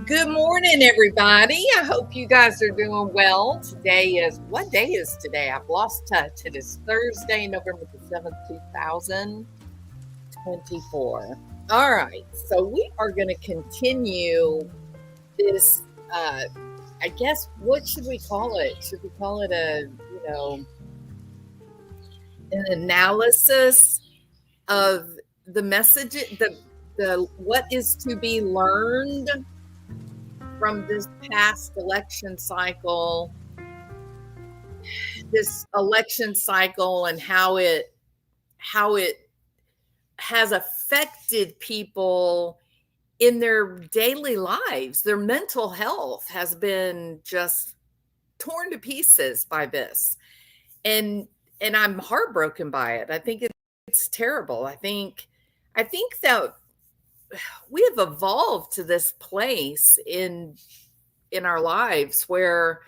Good morning, everybody. I hope you guys are doing well. What day is today? I've lost touch. It is Thursday, November the 7th, 2024. All right. So we are going to continue this, I guess, what should we call it? Should we call it an analysis of the message, the what is to be learned from this past election cycle, and how it has affected people in their daily lives. Their mental health has been just torn to pieces by this. And I'm heartbroken by it. I think it's terrible. I think that we have evolved to this place in our lives where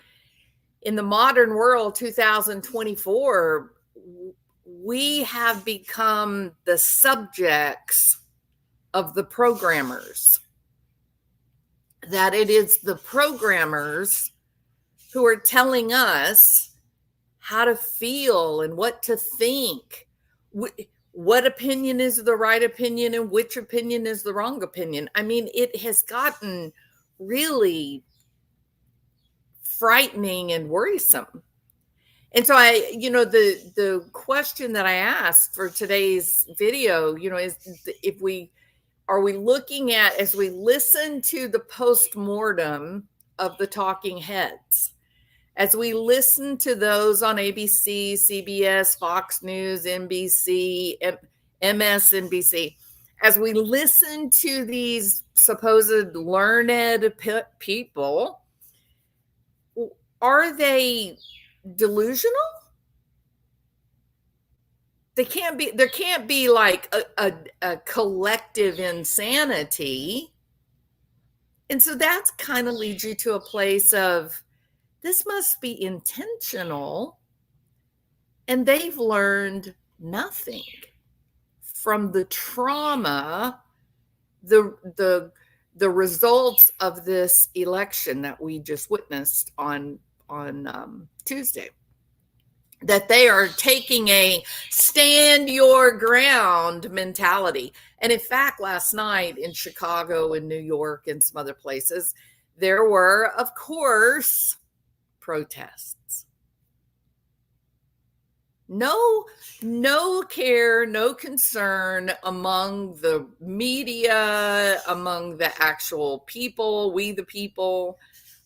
in the modern world, 2024, we have become the subjects of the programmers. That it is the programmers who are telling us how to feel and what to think. What opinion is the right opinion and which opinion is the wrong opinion? I mean, it has gotten really frightening and worrisome. And so the question that I asked for today's video, is are we looking at, as we listen to the postmortem of the talking heads, as we listen to those on ABC, CBS, Fox News, NBC, MSNBC, as we listen to these supposed learned people, are they delusional? There can't be like a collective insanity. And so that kind of leads you to a place of, this must be intentional, and they've learned nothing from the trauma, the results of this election that we just witnessed on Tuesday. That they are taking a stand your ground mentality. And in fact, last night in Chicago and New York and some other places, there were, of course, protests. No care, no concern among the media, among the actual people, we the people.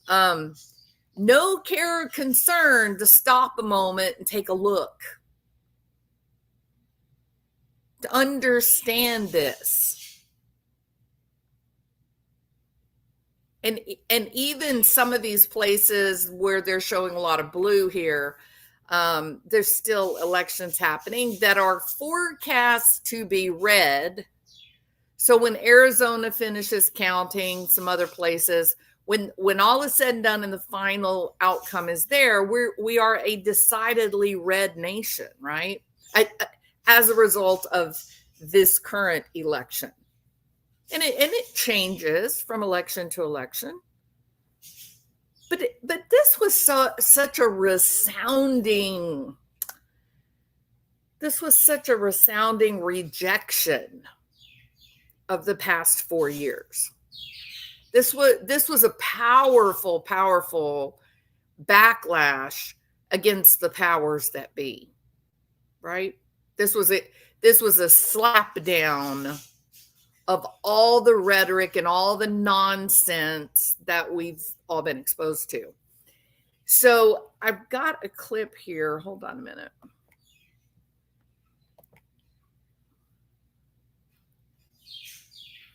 No care or concern to stop a moment and take a look, to understand this. And even some of these places where they're showing a lot of blue here, there's still elections happening that are forecast to be red. So when Arizona finishes counting, some other places, when all is said and done and the final outcome is there, we are a decidedly red nation, right? As a result of this current election. And it changes from election to election. But this was such a resounding rejection of the past 4 years. This was a powerful, powerful backlash against the powers that be, right? This was a slap down of all the rhetoric and all the nonsense that we've all been exposed to. So I've got a clip here. Hold on a minute.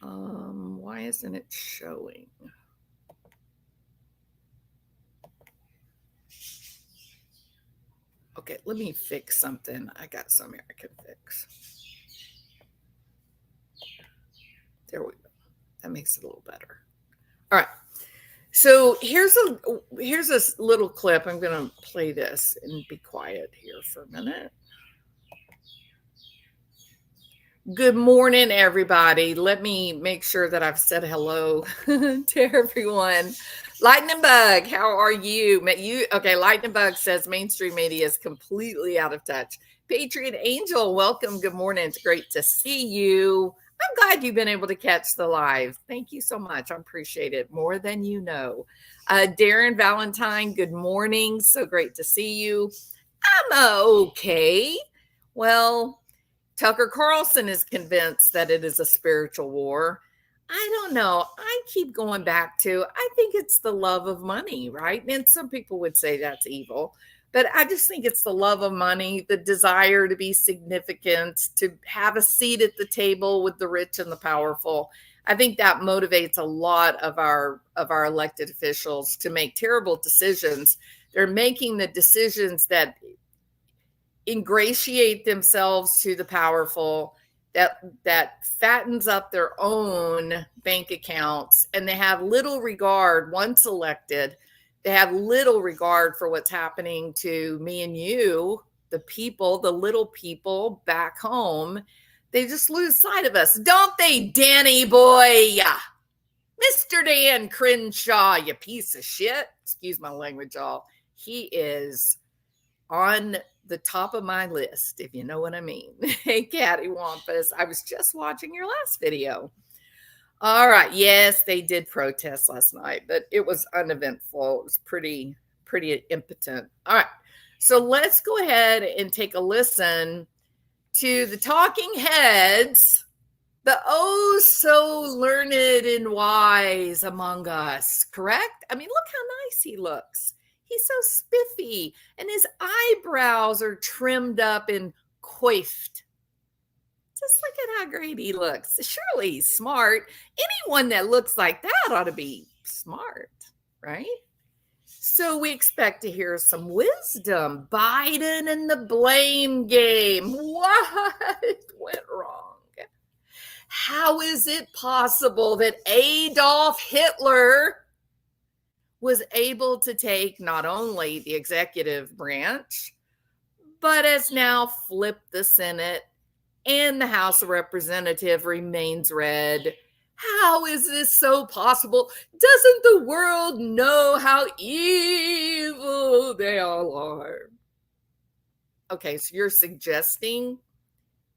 Why isn't it showing? Okay, let me fix something. I got something I can fix. There we go. That makes it a little better. All right. So here's a little clip. I'm going to play this and be quiet here for a minute. Good morning, everybody. Let me make sure that I've said hello to everyone. Lightning Bug, how are you? Okay, Lightning Bug says mainstream media is completely out of touch. Patriot Angel, welcome. Good morning. It's great to see you. I'm glad you've been able to catch the live. Thank you so much. I appreciate it more than you know. Darren Valentine, good morning. So great to see you. I'm okay. Well, Tucker Carlson is convinced that it is a spiritual war. I don't know. I keep going back to, I think it's the love of money, right? And some people would say that's evil, but I just think it's the love of money, the desire to be significant, to have a seat at the table with the rich and the powerful. I think that motivates a lot of our elected officials to make terrible decisions. They're making the decisions that ingratiate themselves to the powerful, that fattens up their own bank accounts, and they have little regard. Once elected, they have little regard for what's happening to me and you, the people, the little people back home. They just lose sight of us, don't they, Danny boy? Mr. Dan Crenshaw, you piece of shit. Excuse my language, y'all. He is on the top of my list, if you know what I mean. Hey, Cattywampus, I was just watching your last video. All right. Yes, they did protest last night, but it was uneventful. It was pretty impotent. All right. So let's go ahead and take a listen to the talking heads, the oh so learned and wise among us, correct? I mean, look how nice he looks. He's so spiffy, and his eyebrows are trimmed up and coiffed. Just look at how great he looks. Surely he's smart. Anyone that looks like that ought to be smart, right? So we expect to hear some wisdom. Biden and the blame game. What went wrong? How is it possible that Adolf Hitler was able to take not only the executive branch, but has now flipped the Senate, and the House of Representatives remains red? How is this so possible? Doesn't the world know how evil they all are? Okay, so you're suggesting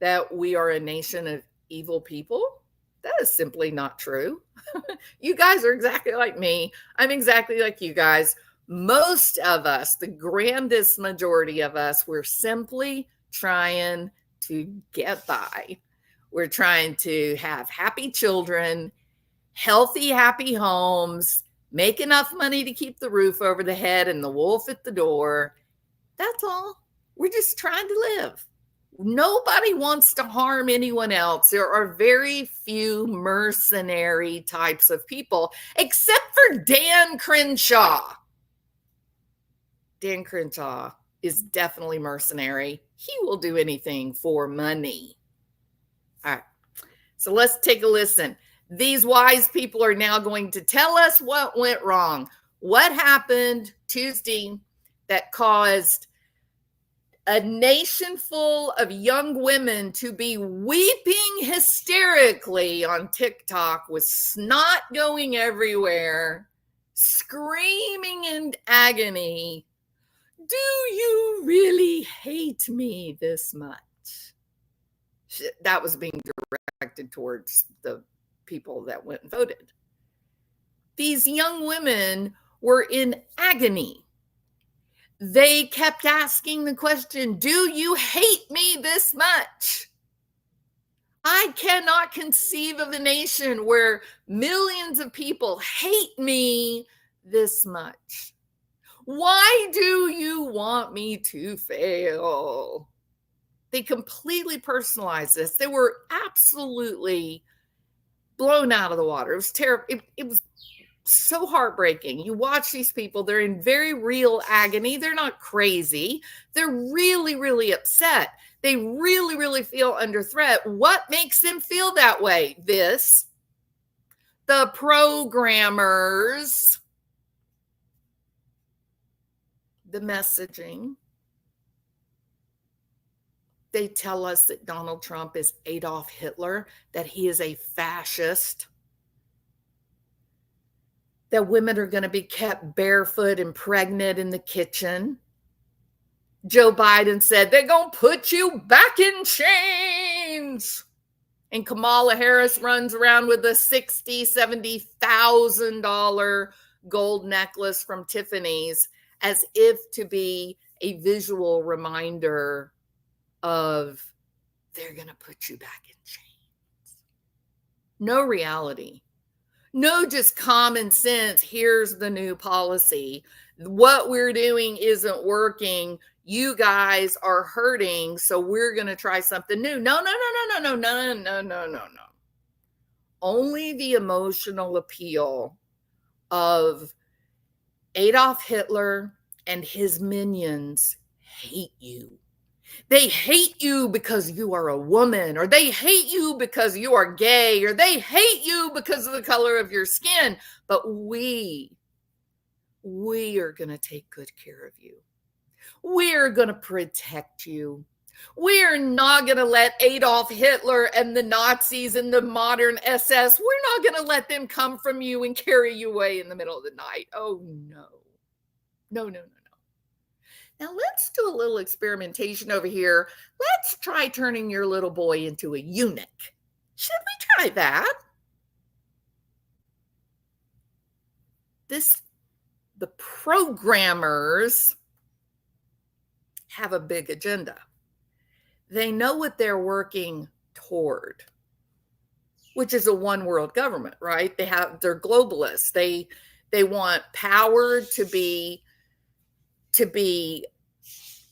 that we are a nation of evil people? That is simply not true. You guys are exactly like me. I'm exactly like you guys. Most of us, the grandest majority of us, we're simply trying to get by. We're trying to have happy children, healthy, happy homes, make enough money to keep the roof over the head and the wolf at the door. That's all. We're just trying to live. Nobody wants to harm anyone else. There are very few mercenary types of people, except for Dan Crenshaw. Dan Crenshaw is definitely mercenary. He will do anything for money. All right. So let's take a listen. These wise people are now going to tell us what went wrong. What happened Tuesday that caused a nation full of young women to be weeping hysterically on TikTok with snot going everywhere, screaming in agony, "Do you really hate me this much?" That was being directed towards the people that went and voted. These young women were in agony. They kept asking the question, "Do you hate me this much?" I cannot conceive of a nation where millions of people hate me this much. Why do you want me to fail? They completely personalized this. They were absolutely blown out of the water. It was terrible. It was so heartbreaking. You watch these people, they're in very real agony. They're not crazy. They're really upset. They really feel under threat. What makes them feel that way? The programmers, the messaging, They tell us that Donald Trump is Adolf Hitler, that he is a fascist, that women are going to be kept barefoot and pregnant in the kitchen. Joe Biden said they're going to put you back in chains. And Kamala Harris runs around with a $60,000, $70,000 gold necklace from Tiffany's as if to be a visual reminder of they're going to put you back in chains. No reality. No, just common sense. Here's the new policy. What we're doing isn't working. You guys are hurting, so we're going to try something new. No. Only the emotional appeal of Adolf Hitler and his minions hate you. They hate you because you are a woman, or they hate you because you are gay, or they hate you because of the color of your skin. But we are going to take good care of you. We're going to protect you. We're not going to let Adolf Hitler and the Nazis and the modern SS, we're not going to let them come from you and carry you away in the middle of the night. Oh, no. No. Now let's do a little experimentation over here. Let's try turning your little boy into a eunuch. Should we try that? The programmers have a big agenda. They know what they're working toward, which is a one world government, right? They're globalists. They want power to be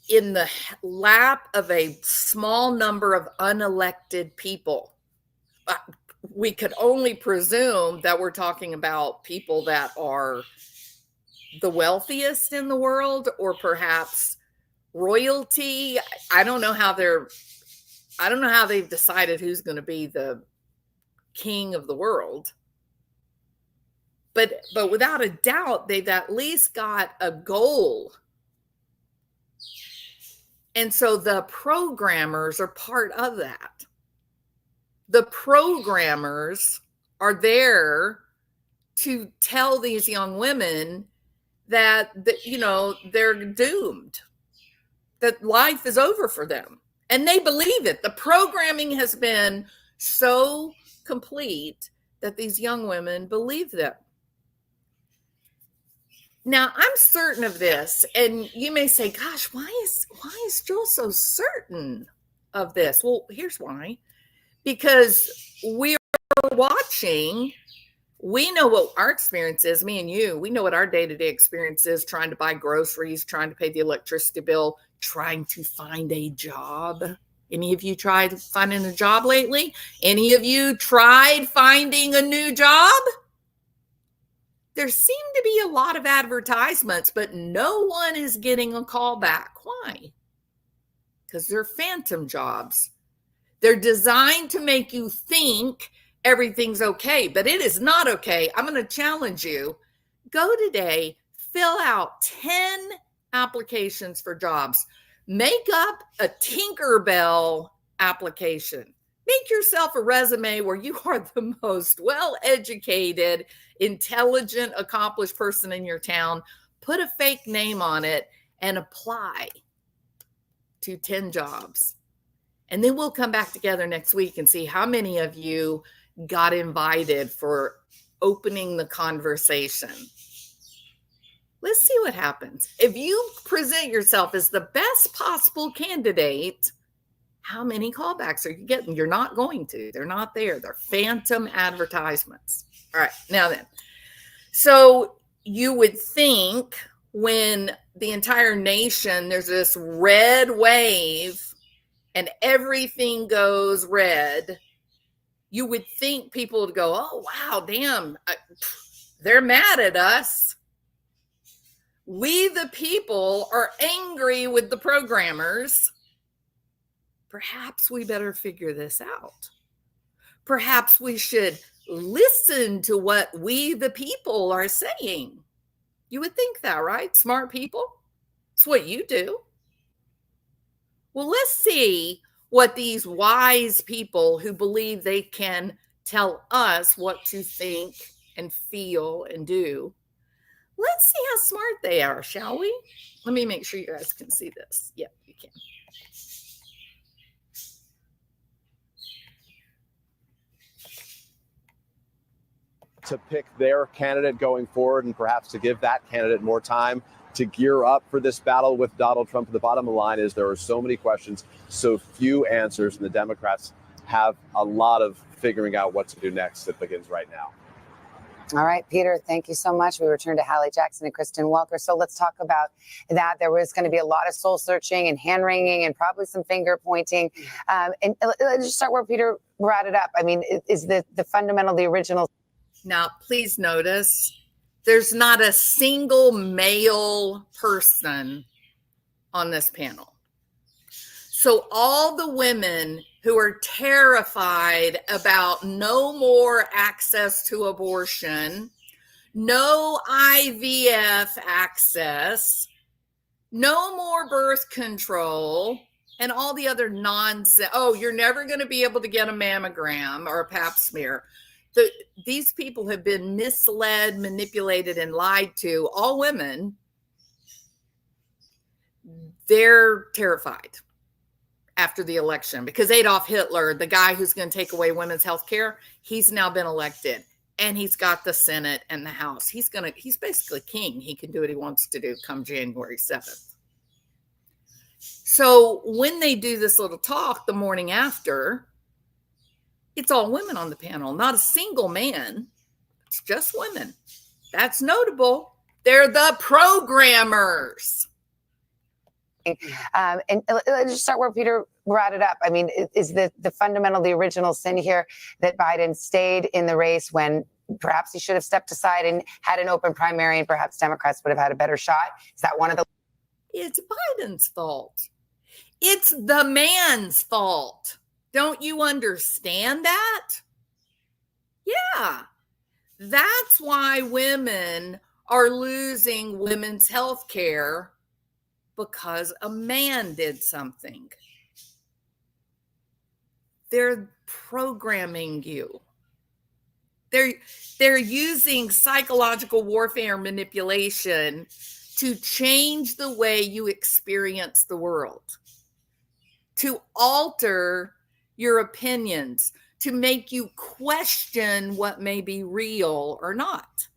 in the lap of a small number of unelected people. We could only presume that we're talking about people that are the wealthiest in the world, or perhaps royalty. I don't know how they've decided who's going to be the king of the world. But without a doubt, they've at least got a goal. And so the programmers are part of that. The programmers are there to tell these young women that they're doomed, that life is over for them. And they believe it. The programming has been so complete that these young women believe them. Now, I'm certain of this, and you may say, gosh, why is Joel so certain of this? Well, here's why. Because we are watching, we know what our experience is, me and you, we know what our day-to-day experience is, trying to buy groceries, trying to pay the electricity bill, trying to find a job. Any of you tried finding a job lately? Any of you tried finding a new job? There seem to be a lot of advertisements, but no one is getting a call back. Why? Because they're phantom jobs. They're designed to make you think everything's okay, but it is not okay. I'm going to challenge you. Go today, fill out 10 applications for jobs. Make up a Tinkerbell application. Make yourself a resume where you are the most well-educated, intelligent, accomplished person in your town. Put a fake name on it and apply to 10 jobs. And then we'll come back together next week and see how many of you got invited for opening the conversation. Let's see what happens. If you present yourself as the best possible candidate, how many callbacks are you getting? You're not going to. They're not there. They're phantom advertisements. All right, now then. So you would think when the entire nation, there's this red wave and everything goes red, you would think people would go, oh, wow, damn, they're mad at us. We, the people, are angry with the programmers. Perhaps we better figure this out. Perhaps we should listen to what we, the people, are saying. You would think that, right? Smart people? It's what you do. Well, let's see what these wise people who believe they can tell us what to think and feel and do. Let's see how smart they are, shall we? Let me make sure you guys can see this. Yep, you can. To pick their candidate going forward and perhaps to give that candidate more time to gear up for this battle with Donald Trump. The bottom line is there are so many questions, so few answers, and the Democrats have a lot of figuring out what to do next that begins right now. All right, Peter, thank you so much. We return to Hallie Jackson and Kristen Welker. So let's talk about that. There was going to be a lot of soul searching and hand wringing and probably some finger pointing. And let's just start where Peter brought it up. I mean, is the fundamental, the original. Now, please notice there's not a single male person on this panel. So all the women who are terrified about no more access to abortion, no IVF access, no more birth control, and all the other nonsense. Oh, you're never going to be able to get a mammogram or a pap smear. These people have been misled, manipulated, and lied to. All women, they're terrified after the election because Adolf Hitler, the guy who's going to take away women's health care, he's now been elected and he's got the Senate and the House. He's basically king. He can do what he wants to do come January 7th. So when they do this little talk the morning after, it's all women on the panel, not a single man. It's just women. That's notable. They're the programmers. And let's just start where Peter brought it up. I mean, is the fundamental, the original sin here that Biden stayed in the race when perhaps he should have stepped aside and had an open primary and perhaps Democrats would have had a better shot? Is that one of the... It's Biden's fault. It's the man's fault. Don't you understand that? Yeah. That's why women are losing women's health care because a man did something. They're programming you. They're using psychological warfare manipulation to change the way you experience the world, to alter your opinions, to make you question what may be real or not.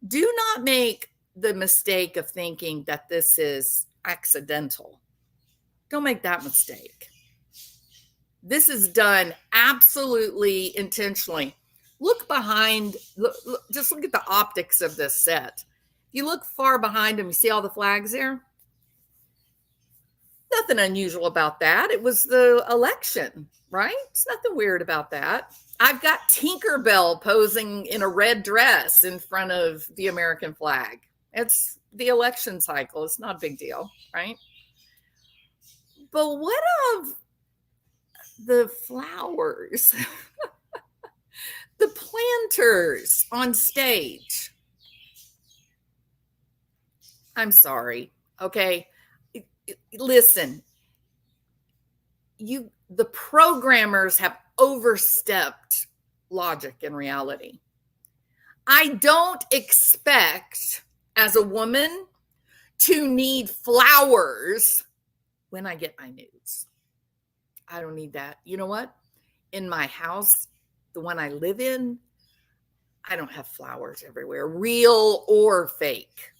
Do not make the mistake of thinking that this is accidental. Don't make that mistake. This is done absolutely intentionally. Look behind, just look at the optics of this set. If you look far behind them, you see all the flags there? Nothing unusual about that. It was the election, right? It's nothing weird about that. I've got Tinkerbell posing in a red dress in front of the American flag. It's the election cycle. It's not a big deal, right? But what of the flowers? The planters on stage? I'm sorry, okay? Listen, the programmers have overstepped logic and reality. I don't expect, as a woman, to need flowers when I get my nudes. I don't need that. You know what? In my house, the one I live in, I don't have flowers everywhere, real or fake.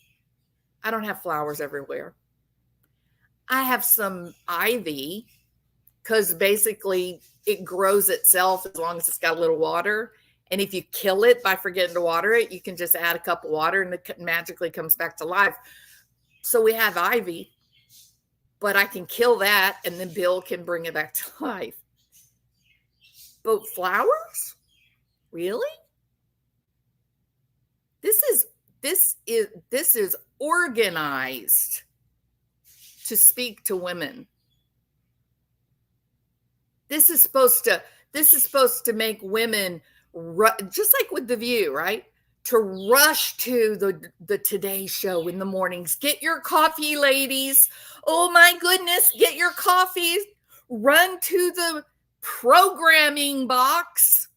I don't have flowers everywhere. I have some ivy because basically it grows itself as long as it's got a little water. And if you kill it by forgetting to water it, you can just add a cup of water and it magically comes back to life. So we have ivy, but I can kill that and then Bill can bring it back to life. But flowers? Really? This is organized to speak to women. This is supposed to make women, just like with The View, right? To rush to the Today Show in the mornings. Get your coffee, ladies. Oh my goodness, get your coffee. run to the programming box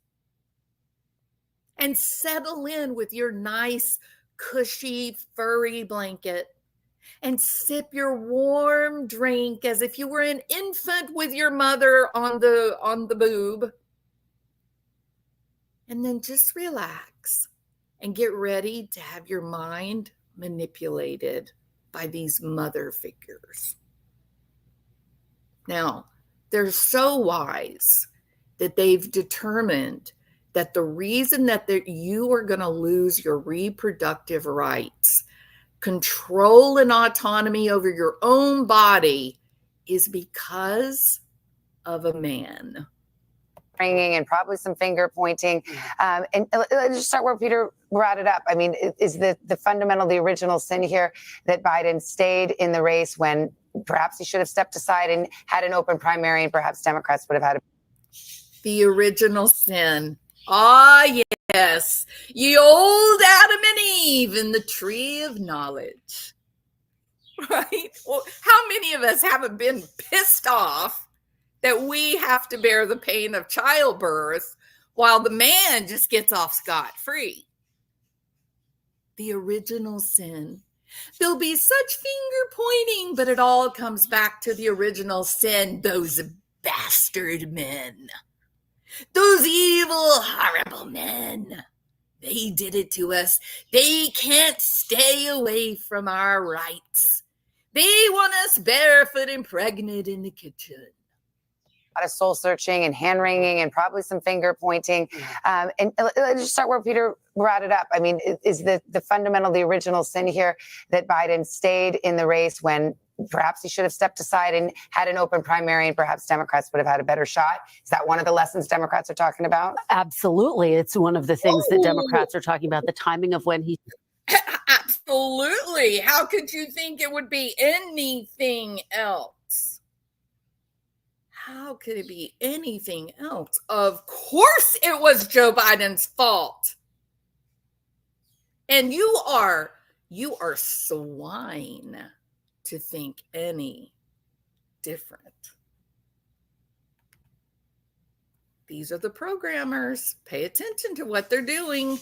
and settle in with your nice, cushy, furry blanket and sip your warm drink as if you were an infant with your mother on the boob. And then just relax and get ready to have your mind manipulated by these mother figures. Now, they're so wise that they've determined that the reason that you are going to lose your reproductive rights, control and autonomy over your own body, is because of a man. Ringing and probably some finger pointing. And let's just start where Peter brought it up. I mean, is the fundamental, the original sin here that Biden stayed in the race when perhaps he should have stepped aside and had an open primary, and perhaps Democrats would have had the original sin. Ah, yes. Ye old Adam and Eve in the tree of knowledge. Right? Well, how many of us haven't been pissed off that we have to bear the pain of childbirth while the man just gets off scot-free? The original sin. There'll be such finger pointing, but it all comes back to the original sin. Those bastard men. Those evil, horrible men. They did it to us. They can't stay away from our rights. They want us barefoot and pregnant in the kitchen. A lot of soul searching and hand wringing and probably some finger pointing. And let's just start where Peter brought it up. I mean, is the fundamental, the original sin here that Biden stayed in the race when perhaps he should have stepped aside and had an open primary, and perhaps Democrats would have had a better shot? Is that one of the lessons Democrats are talking about? Absolutely. It's one of the things that Democrats are talking about, the timing of when he. Absolutely. How could you think it would be anything else? How could it be anything else? Of course it was Joe Biden's fault. And you are swine to think any different. These are the programmers. Pay attention to what they're doing.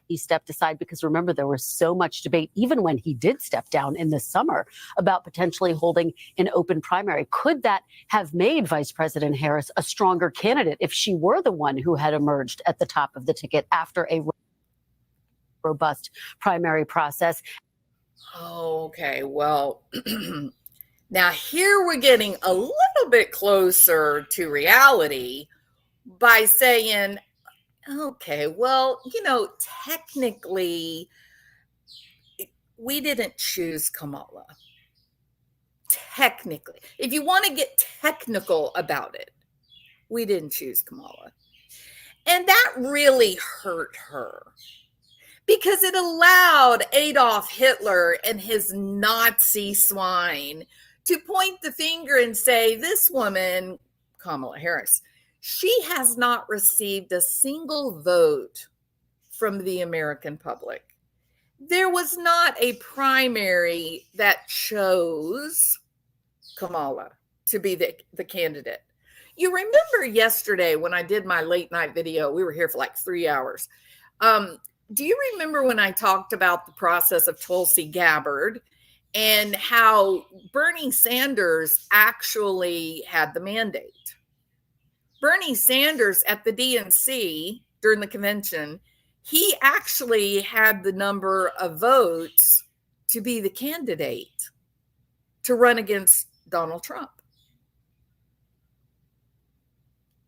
He stepped aside because, remember, there was so much debate, even when he did step down in the summer, about potentially holding an open primary. Could that have made Vice President Harris a stronger candidate if she were the one who had emerged at the top of the ticket after a robust primary process? Okay, well, now here we're getting a little bit closer to reality by saying, okay, well, technically, we didn't choose Kamala. Technically, if you want to get technical about it, we didn't choose Kamala. And that really hurt her because it allowed Adolf Hitler and his Nazi swine to point the finger and say, this woman, Kamala Harris, she has not received a single vote from the American public. There was not a primary that chose Kamala to be the candidate. You remember yesterday when I did my late night video, we were here for like 3 hours. Do you remember when I talked about the process of Tulsi Gabbard and how Bernie Sanders actually had the mandate? Bernie Sanders at the DNC during the convention, he actually had the number of votes to be the candidate to run against Donald Trump.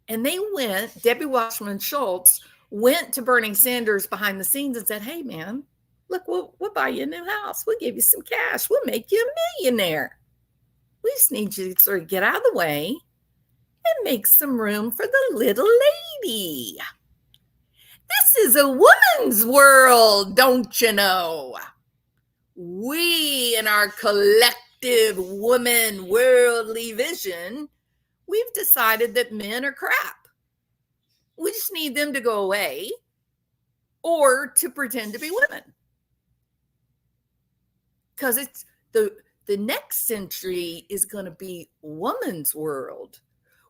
And they went, Debbie Wasserman Schultz went to Bernie Sanders behind the scenes and said, hey, man, look, we'll buy you a new house. We'll give you some cash. We'll make you a millionaire. We just need you to sort of get out of the way and make some room for the little lady. This is a woman's world, don't you know? We, in our collective woman worldly vision, we've decided that men are crap. We just need them to go away or to pretend to be women. Because it's the next century is going to be woman's world,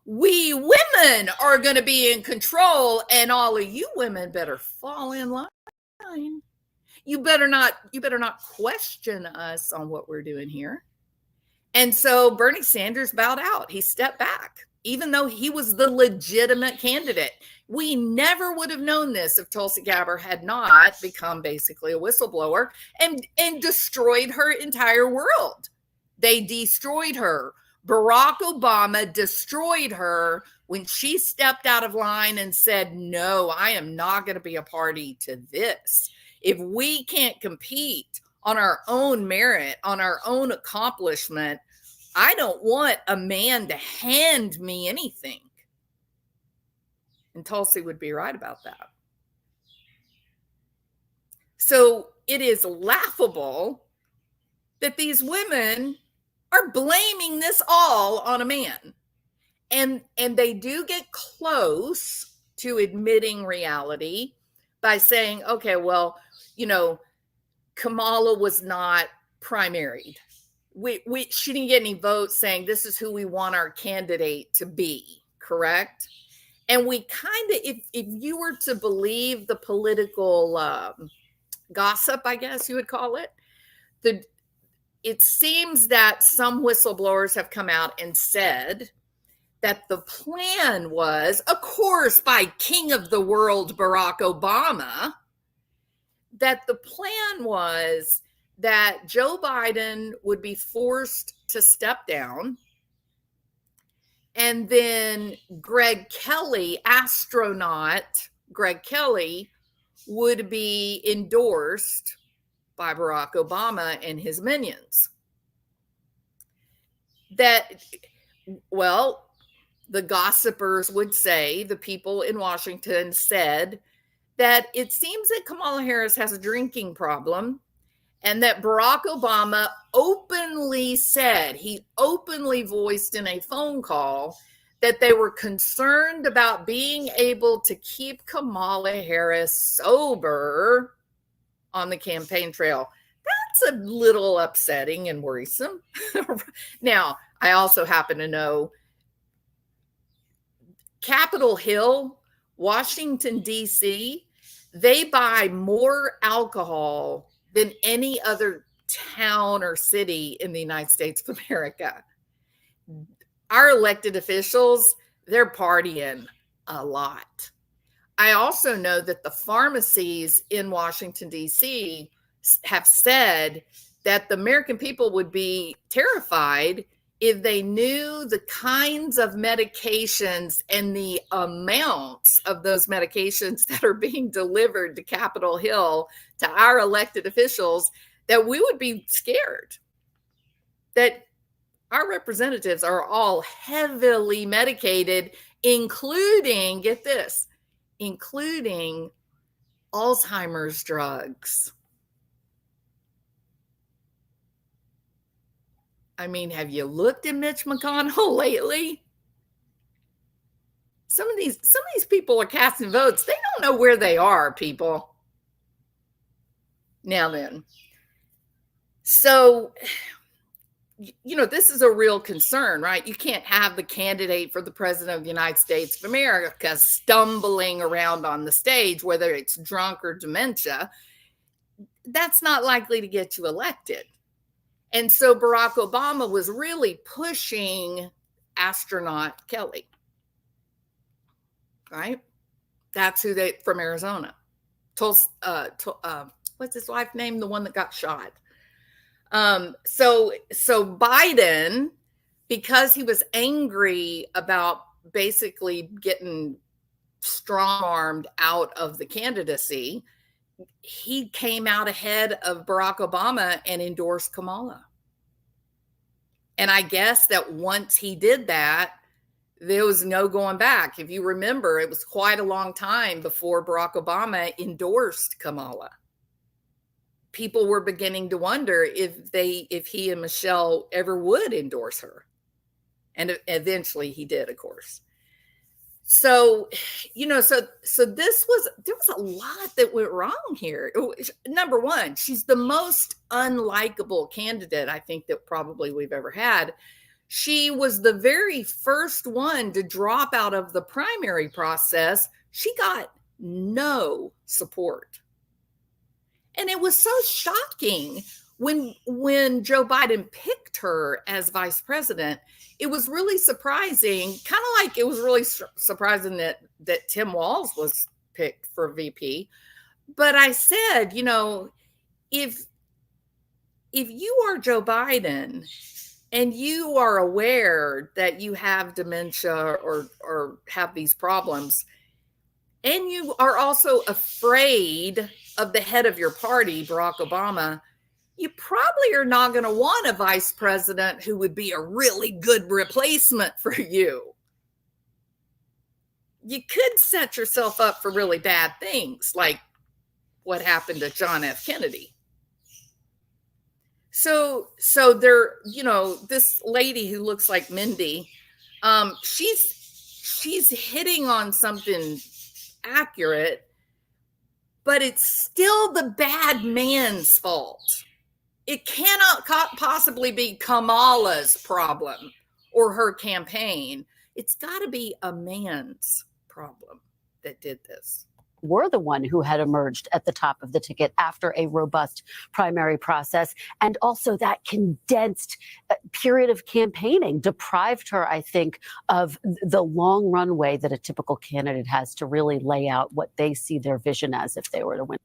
we women are going to be in control, and all of you women better fall in line. You better not question us on what we're doing here. And so Bernie Sanders bowed out. He stepped back, even though he was the legitimate candidate. We never would have known this if Tulsi Gabbard had not become basically a whistleblower and destroyed her entire world. They destroyed her. Barack Obama destroyed her when she stepped out of line and said, no, I am not going to be a party to this. If we can't compete on our own merit, on our own accomplishment, I don't want a man to hand me anything. And Tulsi would be right about that. So it is laughable that these women are blaming this all on a man. And they do get close to admitting reality by saying, okay, well, Kamala was not primaried. She didn't get any votes saying this is who we want our candidate to be, correct? And we kind of, if you were to believe the political gossip, I guess you would call it, it seems that some whistleblowers have come out and said that the plan was, of course, by King of the World, Barack Obama, that the plan was that Joe Biden would be forced to step down. And then astronaut Greg Kelly, would be endorsed by Barack Obama and his minions. The gossipers would say, the people in Washington said, that it seems that Kamala Harris has a drinking problem, and that Barack Obama openly voiced in a phone call that they were concerned about being able to keep Kamala Harris sober on the campaign trail. That's a little upsetting and worrisome. Now, I also happen to know Capitol Hill, Washington, D.C., they buy more alcohol than any other town or city in the United States of America. Our elected officials, they're partying a lot. I also know that the pharmacies in Washington, D.C. have said that the American people would be terrified if they knew the kinds of medications and the amounts of those medications that are being delivered to Capitol Hill, to our elected officials, that we would be scared that our representatives are all heavily medicated, including, get this, including Alzheimer's drugs. I mean, have you looked at Mitch McConnell lately? Some of these people are casting votes. They don't know where they are, people. Now then. So, this is a real concern, right? You can't have the candidate for the president of the United States of America stumbling around on the stage, whether it's drunk or dementia. That's not likely to get you elected. And so Barack Obama was really pushing astronaut Kelly, right? That's who from Arizona. What's his wife's name? The one that got shot. So Biden, because he was angry about basically getting strong-armed out of the candidacy, he came out ahead of Barack Obama and endorsed Kamala. And I guess that once he did that, there was no going back. If you remember, it was quite a long time before Barack Obama endorsed Kamala. People were beginning to wonder if he and Michelle ever would endorse her. And eventually he did, of course. So, there was a lot that went wrong here. Number one, she's the most unlikable candidate I think that probably we've ever had. She was the very first one to drop out of the primary process. She got no support. And it was so shocking when Joe Biden picked her as vice president. It was really surprising, kind of like it was really surprising that Tim Walz was picked for VP. But I said, if you are Joe Biden and you are aware that you have dementia or have these problems, and you are also afraid of the head of your party, Barack Obama, you probably are not going to want a vice president who would be a really good replacement for you. You could set yourself up for really bad things, like what happened to John F. Kennedy. So there, this lady who looks like Mindy, she's hitting on something accurate, but it's still the bad man's fault. It cannot possibly be Kamala's problem or her campaign. It's got to be a man's problem that did this. Were the one who had emerged at the top of the ticket after a robust primary process. And also that condensed period of campaigning deprived her, I think, of the long runway that a typical candidate has to really lay out what they see their vision as if they were to win.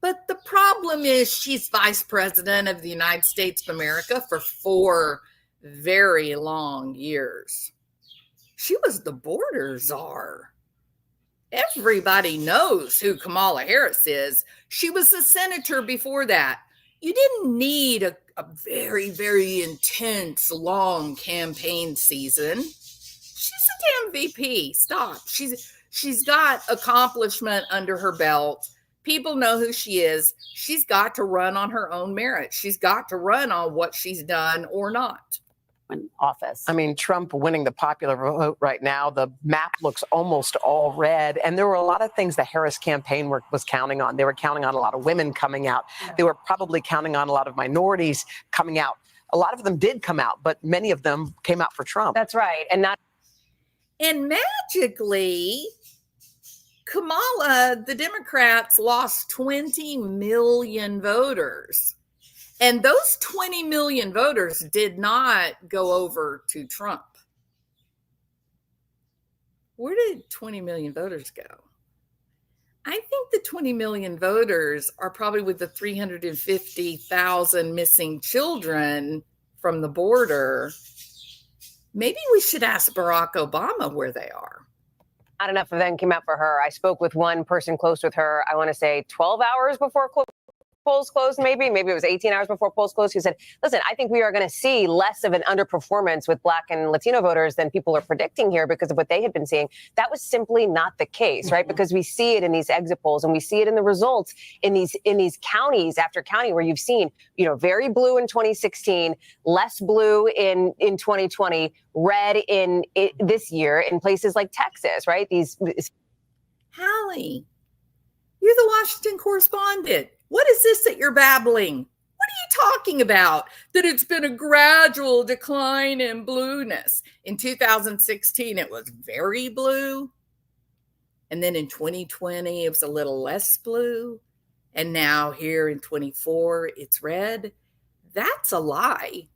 But the problem is she's vice president of the United States of America for 4 very long years. She was the border czar. Everybody knows who Kamala Harris is. She was a senator before that. You didn't need a very, very intense, long campaign season. She's a damn VP. Stop. She's got accomplishment under her belt. People know who she is. She's got to run on her own merit. She's got to run on what she's done or not. In office. I mean, Trump winning the popular vote right now, the map looks almost all red. And there were a lot of things the Harris campaign was counting on. They were counting on a lot of women coming out. They were probably counting on a lot of minorities coming out. A lot of them did come out, but many of them came out for Trump. That's right. And magically, Kamala, the Democrats lost 20 million voters. And those 20 million voters did not go over to Trump. Where did 20 million voters go? I think the 20 million voters are probably with the 350,000 missing children from the border. Maybe we should ask Barack Obama where they are. Not enough of them came out for her. I spoke with one person close with her, I want to say 12 hours before polls closed, maybe it was 18 hours before polls closed, who said, listen, I think we are going to see less of an underperformance with Black and Latino voters than people are predicting here because of what they had been seeing. That was simply not the case, right? Because we see it in these exit polls and we see it in the results in these counties after county where you've seen, very blue in 2016, less blue in 2020, red in this year in places like Texas, right? Hallie, you're the Washington correspondent. What is this that you're babbling? What are you talking about? That it's been a gradual decline in blueness. In 2016, it was very blue. And then in 2020, it was a little less blue. And now here in 24, it's red. That's a lie.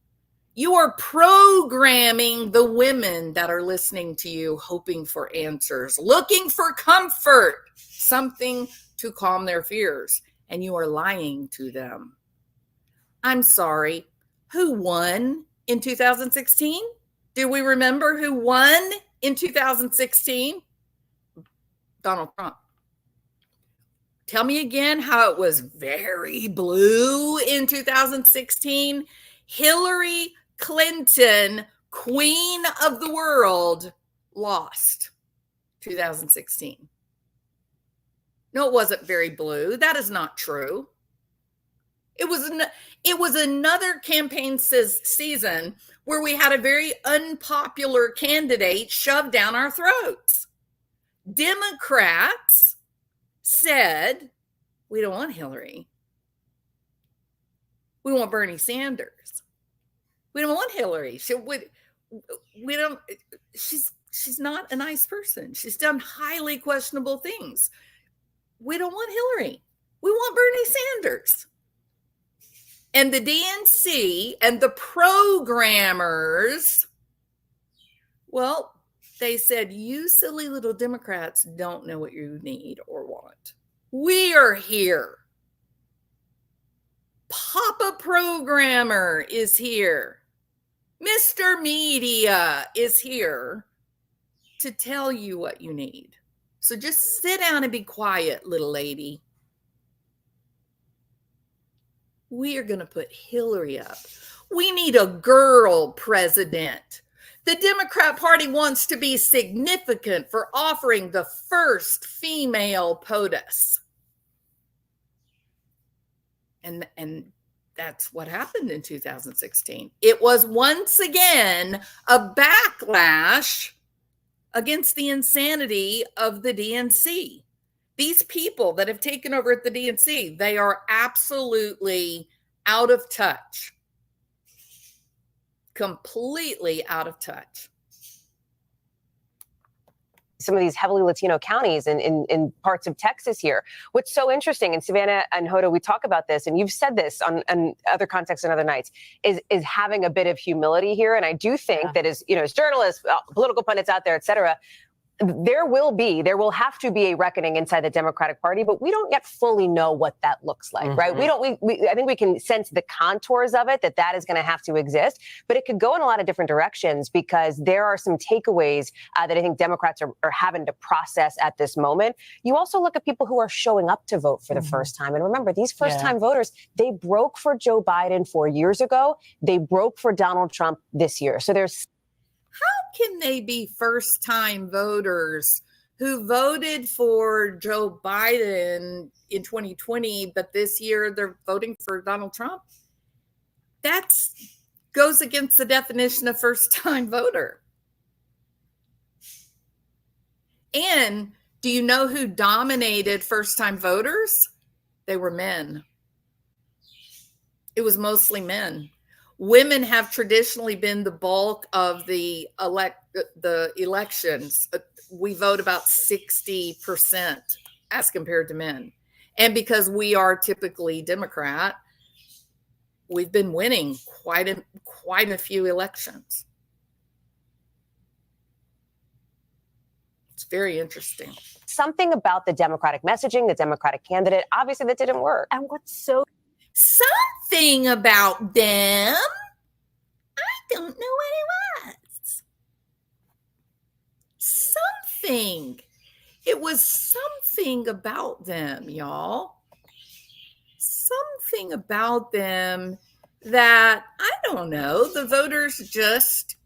You are programming the women that are listening to you, hoping for answers, looking for comfort, something to calm their fears. And you are lying to them. I'm sorry. Who won in 2016? Do we remember who won in 2016? Donald Trump. Tell me again how it was very blue in 2016. Hillary Clinton, Queen of the World, lost 2016. No, it wasn't very blue. That is not true. It was another campaign season where we had a very unpopular candidate shoved down our throats. Democrats said, we don't want Hillary. We want Bernie Sanders. We don't want Hillary. We don't. She's not a nice person. She's done highly questionable things. We don't want Hillary. We want Bernie Sanders. And the DNC and the programmers, well, they said, you silly little Democrats don't know what you need or want. We are here. Papa Programmer is here. Mr. Media is here to tell you what you need. So just sit down and be quiet, little lady. We are going to put Hillary up. We need a girl president. The Democrat Party wants to be significant for offering the first female POTUS. And that's what happened in 2016. It was once again a backlash against the insanity of the DNC. These people that have taken over at the DNC, they are absolutely out of touch. Completely out of touch. Some of these heavily Latino counties in parts of Texas here. What's so interesting, and Savannah and Hoda, we talk about this, and you've said this on other contexts and other nights, is having a bit of humility here. And I do think that as journalists, political pundits out there, et cetera, there will have to be a reckoning inside the Democratic Party, but we don't yet fully know what that looks like, right? I think we can sense the contours of it, that is going to have to exist, but it could go in a lot of different directions because there are some takeaways that I think Democrats are having to process at this moment. You also look at people who are showing up to vote for the first time. And remember, these first-time voters, they broke for Joe Biden 4 years ago. They broke for Donald Trump this year. So there's how can they be first-time voters who voted for Joe Biden in 2020, but this year they're voting for Donald Trump? That goes against the definition of first-time voter. And do you know who dominated first-time voters? They were men. It was mostly men. Women have traditionally been the bulk of the elections. We vote about 60% as compared to men. And because we are typically Democrat, we've been winning quite a few elections. It's very interesting. Something about the Democratic messaging, the Democratic candidate, obviously that didn't work. And what's so something about them, I don't know what it was. Something. It was something about them, y'all. Something about them that, I don't know, the voters just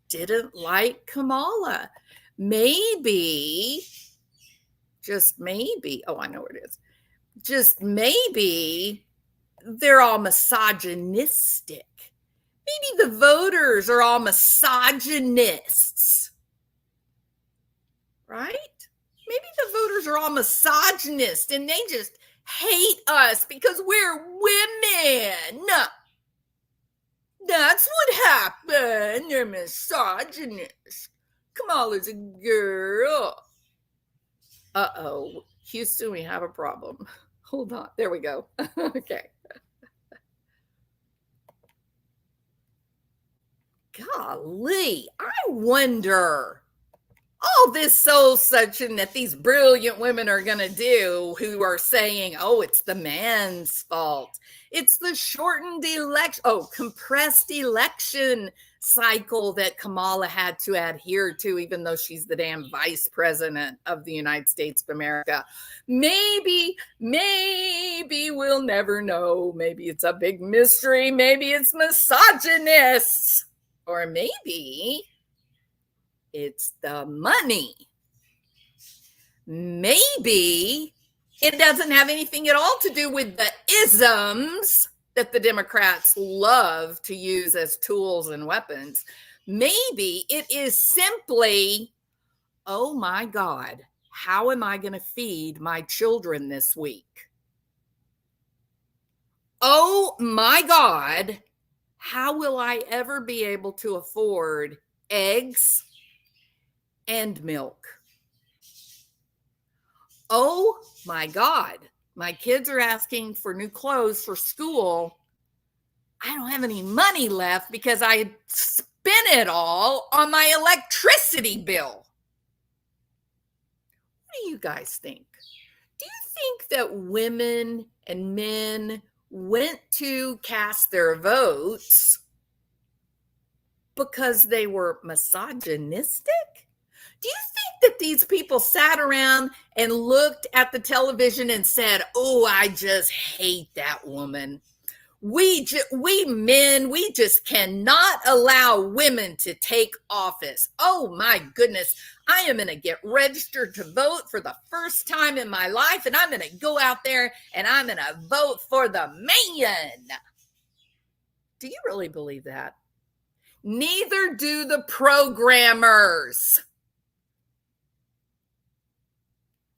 didn't like Kamala. Maybe, just maybe, oh, I know what it is. Just maybe they're all misogynistic. Maybe the voters are all misogynists, right? Maybe the voters are all misogynists and they just hate us because we're women. That's what happened. They're misogynists. Kamala's a girl. Uh-oh. Houston, we have a problem. Hold on. There we go. Okay. Golly, I wonder all this soul suction that these brilliant women are going to do who are saying, oh, it's the man's fault. It's the shortened election, compressed election cycle that Kamala had to adhere to, even though she's the damn vice president of the United States of America. Maybe we'll never know. Maybe it's a big mystery. Maybe it's misogynists. Or maybe it's the money. Maybe it doesn't have anything at all to do with the isms that the Democrats love to use as tools and weapons. Maybe it is simply, oh my God, how am I going to feed my children this week? Oh my God, How will I ever be able to afford eggs and milk? Oh my God, my kids are asking for new clothes for school. I don't have any money left because I spent it all on my electricity bill. What do you guys think? Do you think that women and men went to cast their votes because they were misogynistic? Do you think that these people sat around and looked at the television and said, "Oh, I just hate that woman. We men, we just cannot allow women to take office. Oh my goodness, I am going to get registered to vote for the first time in my life, and I'm going to go out there and I'm going to vote for the man." Do you really believe that? Neither do the programmers.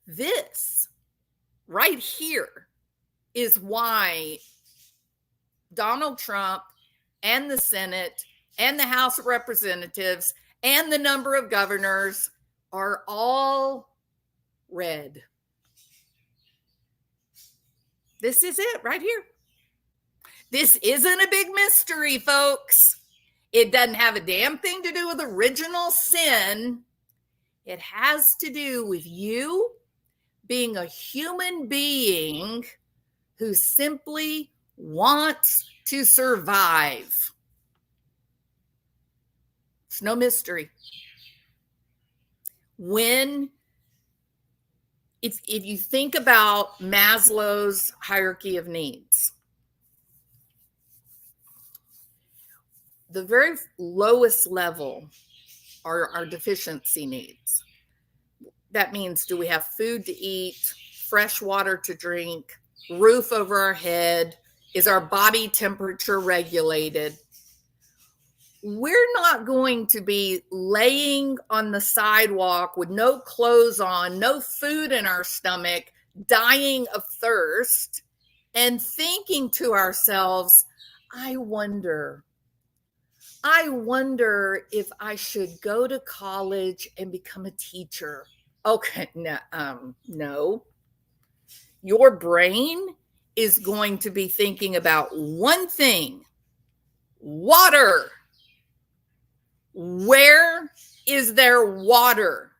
This right here is why Donald Trump and the Senate and the House of Representatives and the number of governors are all red. This is it right here. This isn't a big mystery, folks. It doesn't have a damn thing to do with original sin. It has to do with you being a human being who simply wants to survive. It's no mystery. If you think about Maslow's hierarchy of needs, the very lowest level are our deficiency needs. That means, do we have food to eat, fresh water to drink, roof over our head? Is our body temperature regulated? We're not going to be laying on the sidewalk with no clothes on, no food in our stomach, dying of thirst, and thinking to ourselves, I wonder if I should go to college and become a teacher. Okay, no. Your brain is going to be thinking about one thing: water. Where is there water?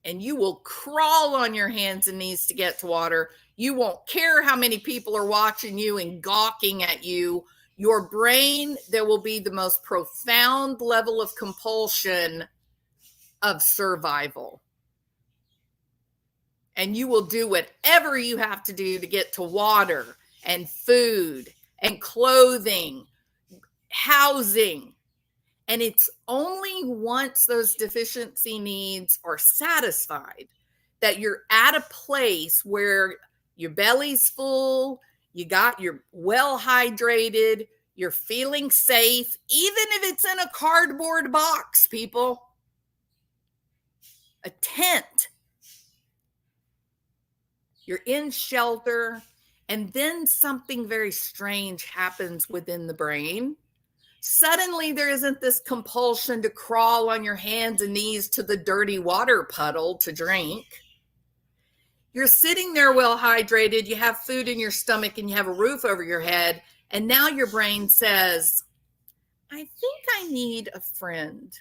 And you will crawl on your hands and knees to get to water. You won't care how many people are watching you and gawking at you. Your brain, there will be the most profound level of compulsion of survival. And you will do whatever you have to do to get to water and food and clothing, housing. And it's only once those deficiency needs are satisfied that you're at a place where your belly's full, you're well hydrated, you're feeling safe, even if it's in a cardboard box, people. A tent. You're in shelter, and then something very strange happens within the brain. Suddenly, there isn't this compulsion to crawl on your hands and knees to the dirty water puddle to drink. You're sitting there well hydrated, you have food in your stomach, and you have a roof over your head, and now your brain says, I think I need a friend.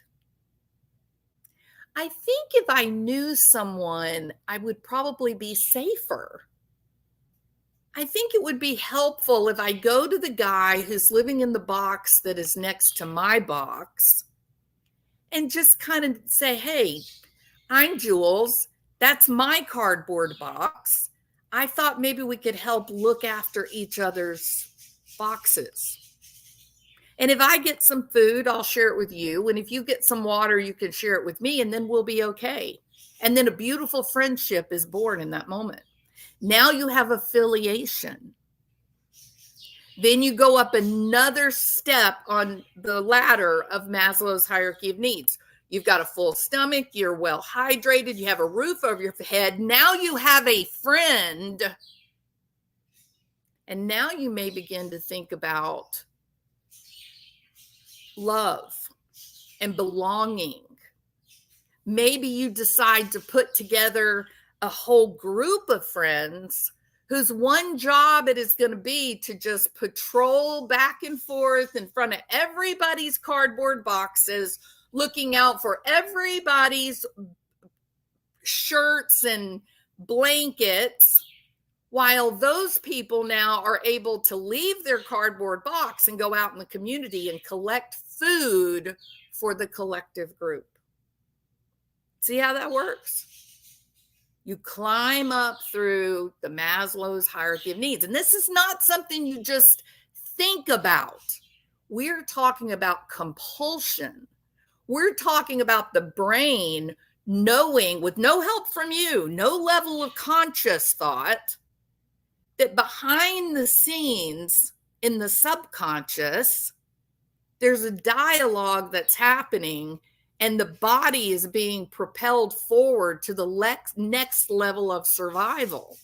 I think if I knew someone, I would probably be safer. I think it would be helpful if I go to the guy who's living in the box that is next to my box and just kind of say, hey, I'm Jules. That's my cardboard box. I thought maybe we could help look after each other's boxes. And if I get some food, I'll share it with you. And if you get some water, you can share it with me, and then we'll be okay. And then a beautiful friendship is born in that moment. Now you have affiliation. Then you go up another step on the ladder of Maslow's hierarchy of needs. You've got a full stomach, you're well hydrated, you have a roof over your head. Now you have a friend. And now you may begin to think about love and belonging. Maybe you decide to put together a whole group of friends whose one job it is going to be to just patrol back and forth in front of everybody's cardboard boxes, looking out for everybody's shirts and blankets, while those people now are able to leave their cardboard box and go out in the community and collect food for the collective group. See how that works? You climb up through the Maslow's hierarchy of needs. And this is not something you just think about. We're talking about compulsion. We're talking about the brain knowing, with no help from you, no level of conscious thought, that behind the scenes in the subconscious, there's a dialogue that's happening, and the body is being propelled forward to the next level of survival.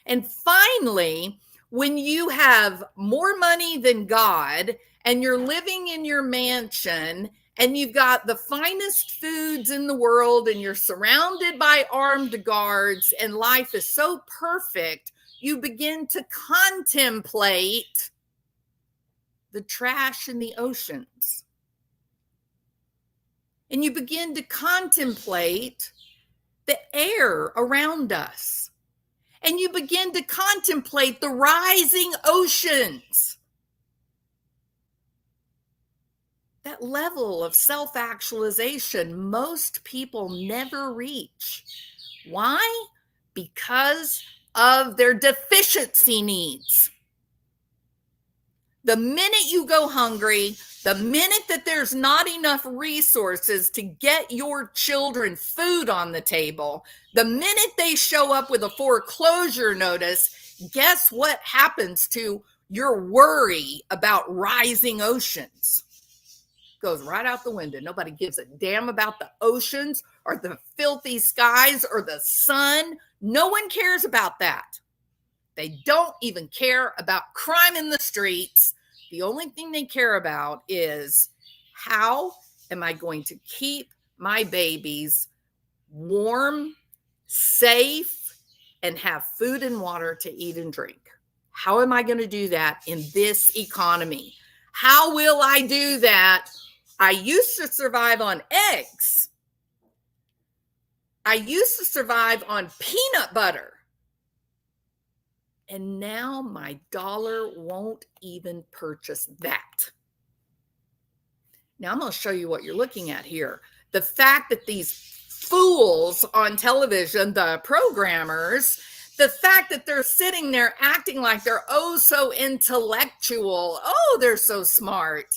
And finally, when you have more money than God and you're living in your mansion and you've got the finest foods in the world and you're surrounded by armed guards and life is so perfect, you begin to contemplate the trash in the oceans. And you begin to contemplate the air around us. And you begin to contemplate the rising oceans. That level of self-actualization most people never reach. Why? Because of their deficiency needs. The minute you go hungry, the minute that there's not enough resources to get your children food on the table, the minute they show up with a foreclosure notice, guess what happens to your worry about rising oceans? Goes right out the window. Nobody gives a damn about the oceans or the filthy skies or the sun. No one cares about that. They don't even care about crime in the streets. The only thing they care about is, how am I going to keep my babies warm, safe, and have food and water to eat and drink? How am I going to do that in this economy? How will I do that? I used to survive on eggs. I used to survive on peanut butter. And now my dollar won't even purchase that. Now I'm going to show you what you're looking at here. The fact that these fools on television, the programmers, the fact that they're sitting there acting like they're oh so intellectual. Oh, they're so smart.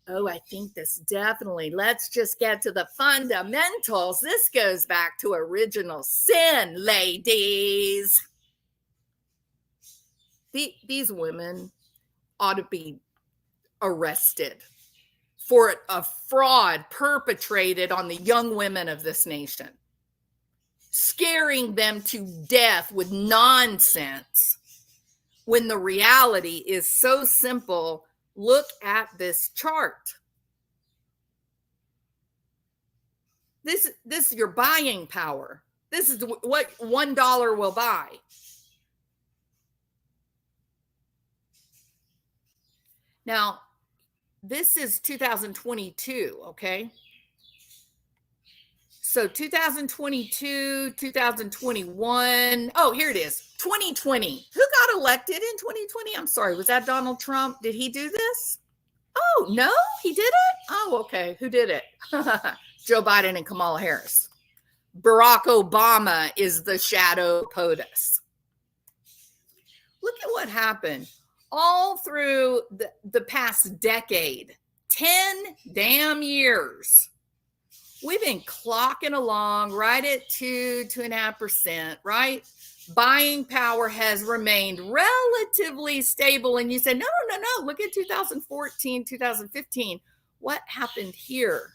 Oh, I think this definitely, let's just get to the fundamentals. This goes back to original sin, ladies. These women ought to be arrested for a fraud perpetrated on the young women of this nation, scaring them to death with nonsense when the reality is so simple. Look at this chart. This is your buying power. This is what $1 will buy. Now, this is 2022, okay? So 2022, 2021. Oh, here it is. 2020. Who got elected in 2020? I'm sorry. Was that Donald Trump? Did he do this? Oh, no, he did it? Oh, okay. Who did it? Joe Biden and Kamala Harris. Barack Obama is the shadow POTUS. Look at what happened all through the past decade. 10 damn years. We've been clocking along right at 2.5%, right? Buying power has remained relatively stable. And you say, no. Look at 2014, 2015. What happened here?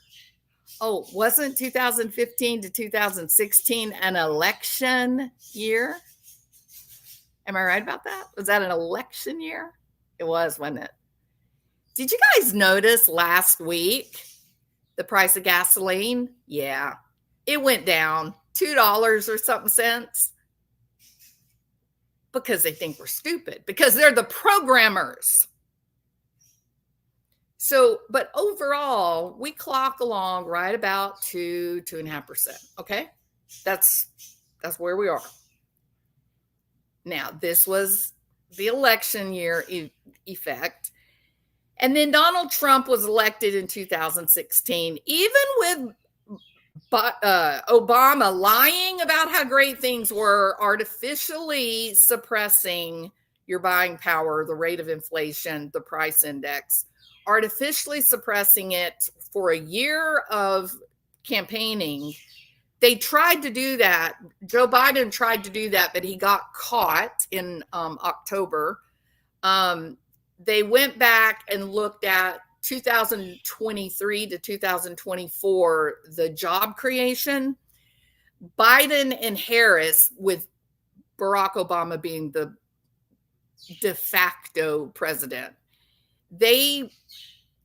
Oh, wasn't 2015 to 2016 an election year? Am I right about that? Was that an election year? It was, wasn't it? Did you guys notice last week the price of gasoline? Yeah, it went down $2 or something cents because they think we're stupid, because they're the programmers. So, but overall, we clock along right about 2.5%. Okay, that's where we are. Now, this was the election year effect. And then Donald Trump was elected in 2016, even with Obama lying about how great things were, artificially suppressing your buying power, the rate of inflation, the price index, artificially suppressing it for a year of campaigning. They tried to do that. Joe Biden tried to do that, but he got caught in October. They went back and looked at 2023 to 2024, the job creation. Biden and Harris, with Barack Obama being the de facto president, they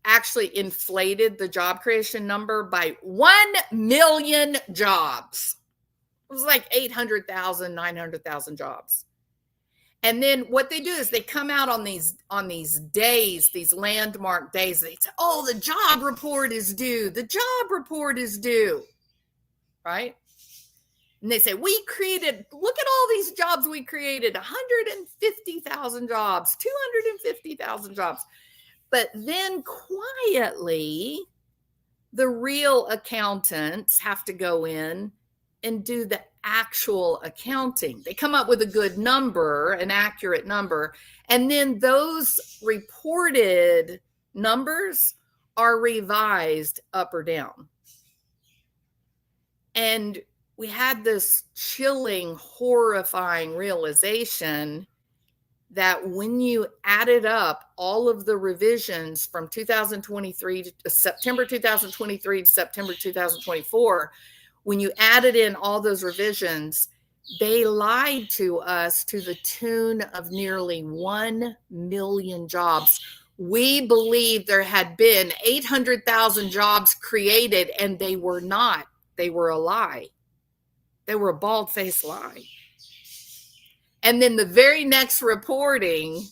actually inflated the job creation number by 1 million jobs. It was like 800,000, 900,000 jobs. And then what they do is they come out on these days, these landmark days. They say, "Oh, the job report is due. The job report is due." Right? And they say, "Look at all these jobs we created, 150,000 jobs, 250,000 jobs." But then quietly, the real accountants have to go in and do the actual accounting. They come up with a good number, an accurate number, and then those reported numbers are revised up or down. And we had this chilling, horrifying realization that when you added up all of the revisions from 2023 to September 2023 to September 2024, when you added in all those revisions, they lied to us to the tune of nearly 1 million jobs. We believed there had been 800,000 jobs created, and they were not. They were a lie. They were a bald-faced lie. And then the very next reporting,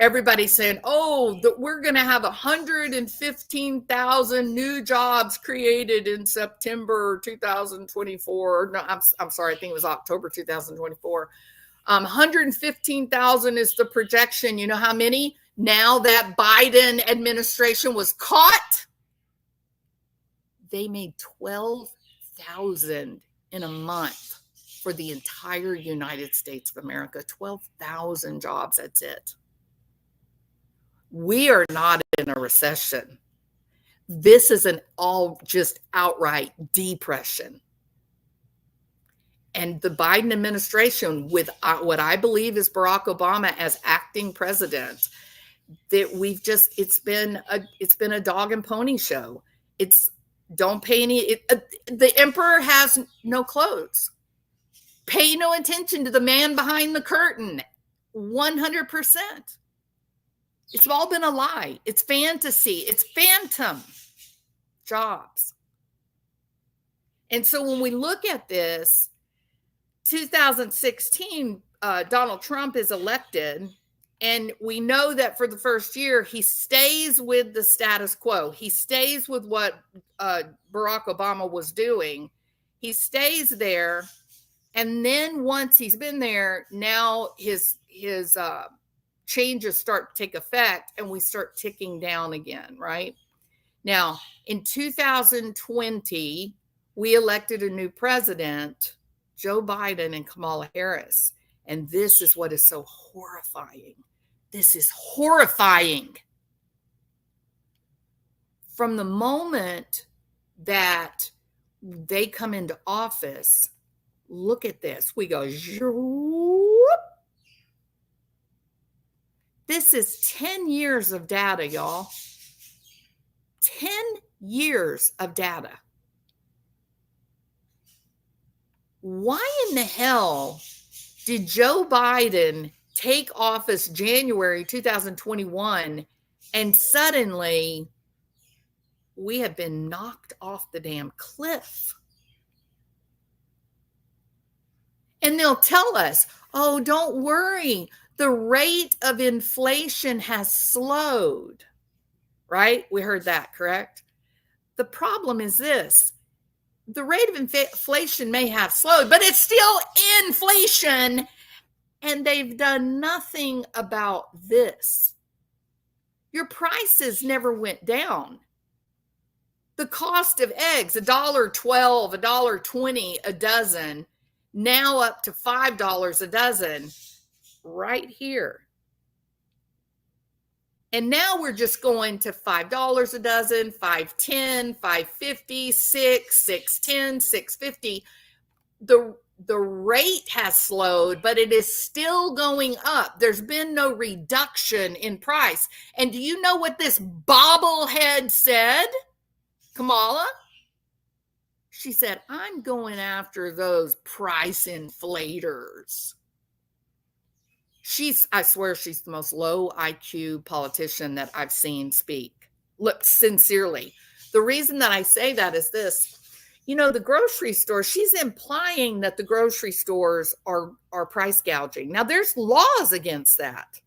everybody's saying, "Oh, we're going to have 115,000 new jobs created in September 2024. No, I'm sorry. I think it was October 2024. 115,000 is the projection. You know how many? Now that Biden administration was caught, they made 12,000 in a month for the entire United States of America. 12,000 jobs. That's it. We are not in a recession. This is an all just outright depression. And the Biden administration, with what I believe is Barack Obama as acting president, that it's been a dog and pony show. Don't pay any. The emperor has no clothes. Pay no attention to the man behind the curtain. 100%. It's all been a lie. It's fantasy. It's phantom jobs. And so when we look at this, 2016, Donald Trump is elected, and we know that for the first year, he stays with the status quo. He stays with what Barack Obama was doing. He stays there. And then once he's been there, now his changes start to take effect, and we start ticking down again, right? Now, in 2020, we elected a new president, Joe Biden and Kamala Harris. And this is what is so horrifying. This is horrifying. From the moment that they come into office, look at this. We go, zoop. This is 10 years of data, y'all. 10 years of data. Why in the hell did Joe Biden take office January 2021 And suddenly we have been knocked off the damn cliff. And they'll tell us, oh, don't worry, the rate of inflation has slowed, right? We heard that, correct? The problem is this: the rate of inflation may have slowed, but it's still inflation, and they've done nothing about this. Your prices never went down. The cost of eggs, $1.12, $1.20 a dozen, now up to $5 a dozen, right here. And now we're just going to $5 a dozen, $5.10, $5.50, $6, $6.10, $6.50. The rate has slowed, but it is still going up. There's been no reduction in price. And do you know what this bobblehead said, Kamala? She said, I'm going after those price inflators. I swear she's the most low IQ politician that I've seen speak. Look, sincerely. The reason that I say that is this: the grocery store, she's implying that the grocery stores are price gouging. Now, there's laws against that.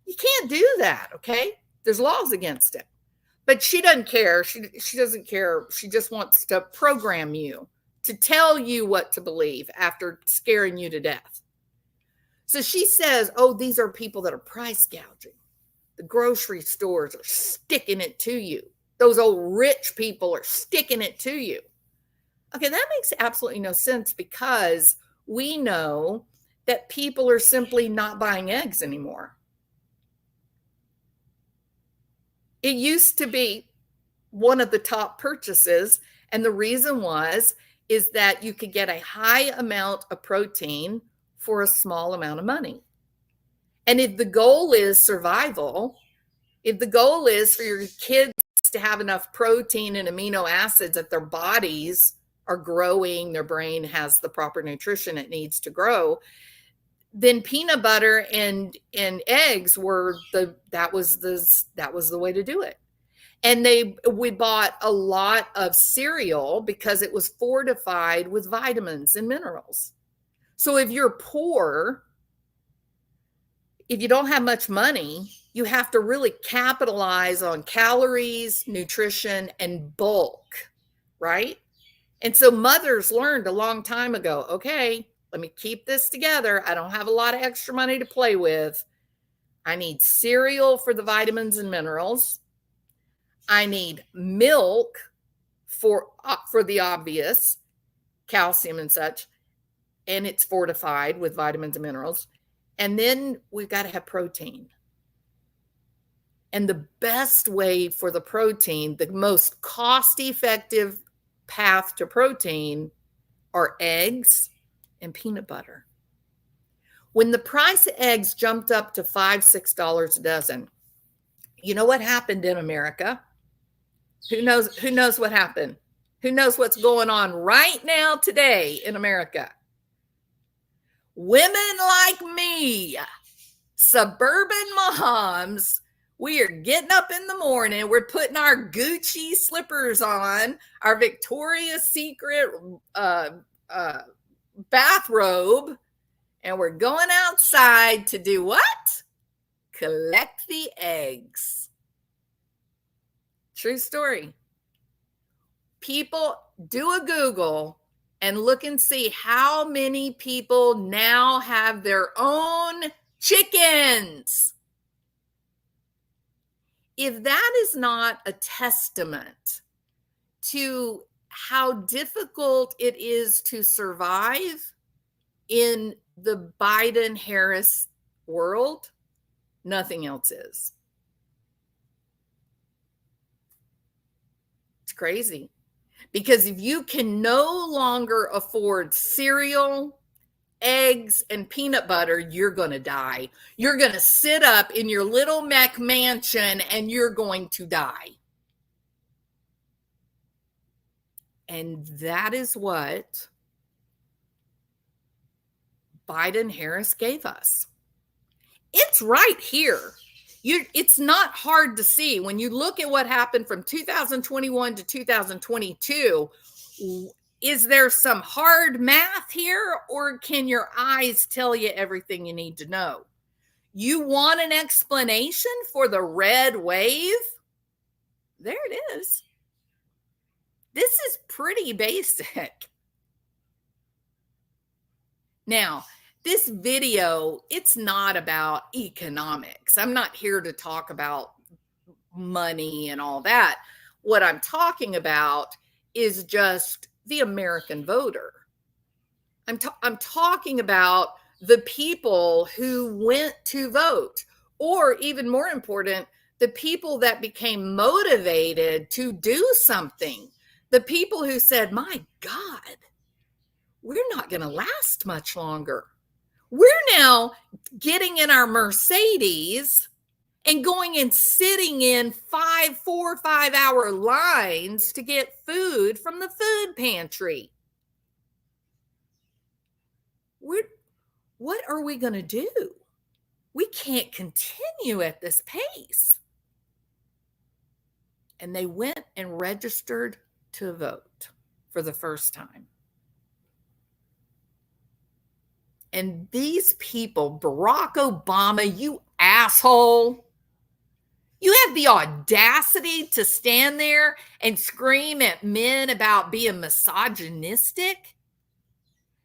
You can't do that, okay? There's laws against it. But she doesn't care. She doesn't care. She just wants to program you, to tell you what to believe after scaring you to death. So she says, oh, these are people that are price gouging. The grocery stores are sticking it to you. Those old rich people are sticking it to you. Okay, that makes absolutely no sense, because we know that people are simply not buying eggs anymore. It used to be one of the top purchases, and the reason is that you could get a high amount of protein for a small amount of money. And if the goal is survival, if the goal is for your kids to have enough protein and amino acids that their bodies are growing, their brain has the proper nutrition it needs to grow, then peanut butter and eggs were that was the way to do it. And we bought a lot of cereal because it was fortified with vitamins and minerals. So if you're poor, if you don't have much money, you have to really capitalize on calories, nutrition, and bulk, right? And so mothers learned a long time ago, okay, let me keep this together. I don't have a lot of extra money to play with. I need cereal for the vitamins and minerals. I need milk for the obvious, calcium and such, and it's fortified with vitamins and minerals. And then we've got to have protein. And the best way for the protein, the most cost-effective path to protein, are eggs and peanut butter. When the price of eggs jumped up to $5, $6 a dozen, you know what happened in America? Who knows what happened? Who knows what's going on right now today in America? Women like me, suburban moms, we are getting up in the morning. We're putting our Gucci slippers on, our Victoria's Secret bathrobe, and we're going outside to do what? Collect the eggs. True story. People, do a Google and look and see how many people now have their own chickens. If that is not a testament to how difficult it is to survive in the Biden-Harris world, nothing else is. It's crazy. Because if you can no longer afford cereal, eggs, and peanut butter, you're going to die. You're going to sit up in your little mech mansion and you're going to die. And that is what Biden-Harris gave us. It's right here. It's not hard to see when you look at what happened from 2021 to 2022. Is there some hard math here, or can your eyes tell you everything you need to know? You want an explanation for the red wave? There it is. This is pretty basic. Now, this video, it's not about economics. I'm not here to talk about money and all that. What I'm talking about is just the American voter. I'm talking about the people who went to vote, or even more important, the people that became motivated to do something. The people who said, my God, we're not going to last much longer. We're now getting in our Mercedes and going and sitting in 4 or 5 hour lines to get food from the food pantry. What are we going to do? We can't continue at this pace. And they went and registered to vote for the first time. And these people, Barack Obama, you asshole, you have the audacity to stand there and scream at men about being misogynistic,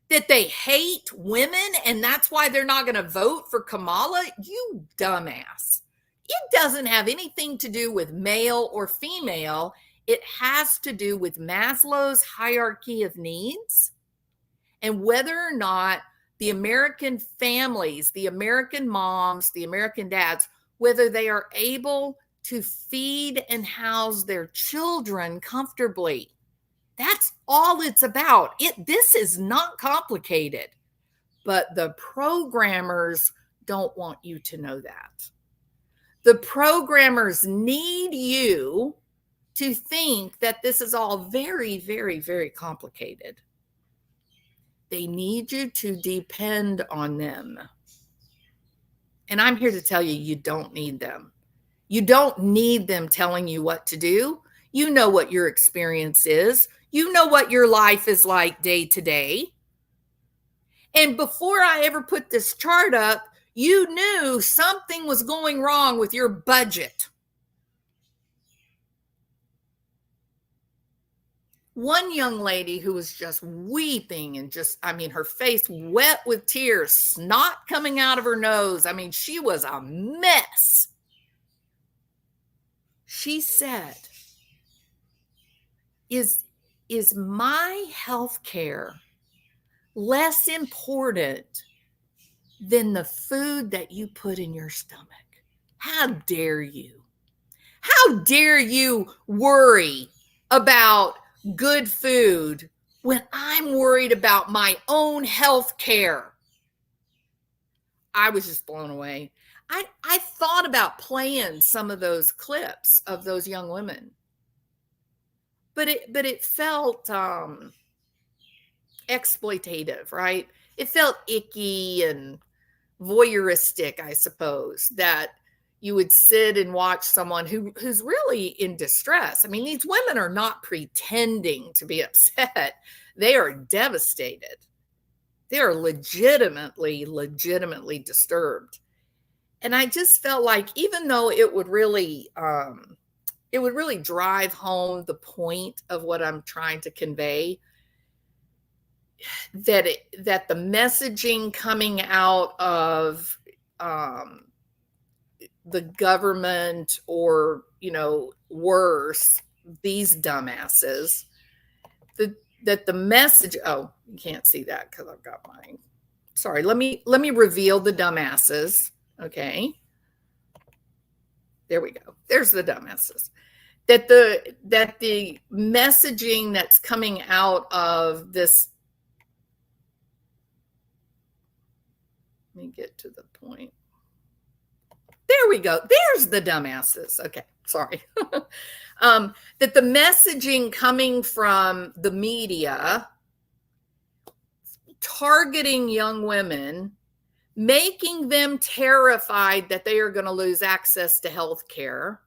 that they hate women and that's why they're not going to vote for Kamala. You dumbass. It doesn't have anything to do with male or female. It has to do with Maslow's hierarchy of needs and whether or not the American families, the American moms, the American dads, whether they are able to feed and house their children comfortably. That's all it's about. This is not complicated, but the programmers don't want you to know that. The programmers need you to think that this is all very, very, very complicated. They need you to depend on them. And I'm here to tell you, you don't need them. You don't need them telling you what to do. You know what your experience is. You know what your life is like day to day. And before I ever put this chart up, you knew something was going wrong with your budget. One young lady who was just weeping and her face wet with tears, snot coming out of her nose. She was a mess. She said, is my health care less important than the food that you put in your stomach? How dare you? How dare you worry about good food when I'm worried about my own health care? I was just blown away. I thought about playing some of those clips of those young women, but it felt exploitative, right? It felt icky and voyeuristic, I suppose, that you would sit and watch someone who's really in distress. These women are not pretending to be upset. They are devastated. They are legitimately disturbed. And I just felt like, even though it would really drive home the point of what I'm trying to convey, that the messaging coming out of the government, or worse, these dumbasses, that the message, oh, you can't see that because I've got mine. Sorry, let me reveal the dumbasses. Okay, there we go. There's the dumbasses. That the messaging that's coming out of this, let me get to the point. There we go. There's the dumbasses. Okay, sorry. That the messaging coming from the media targeting young women making them terrified that they are going to lose access to health care,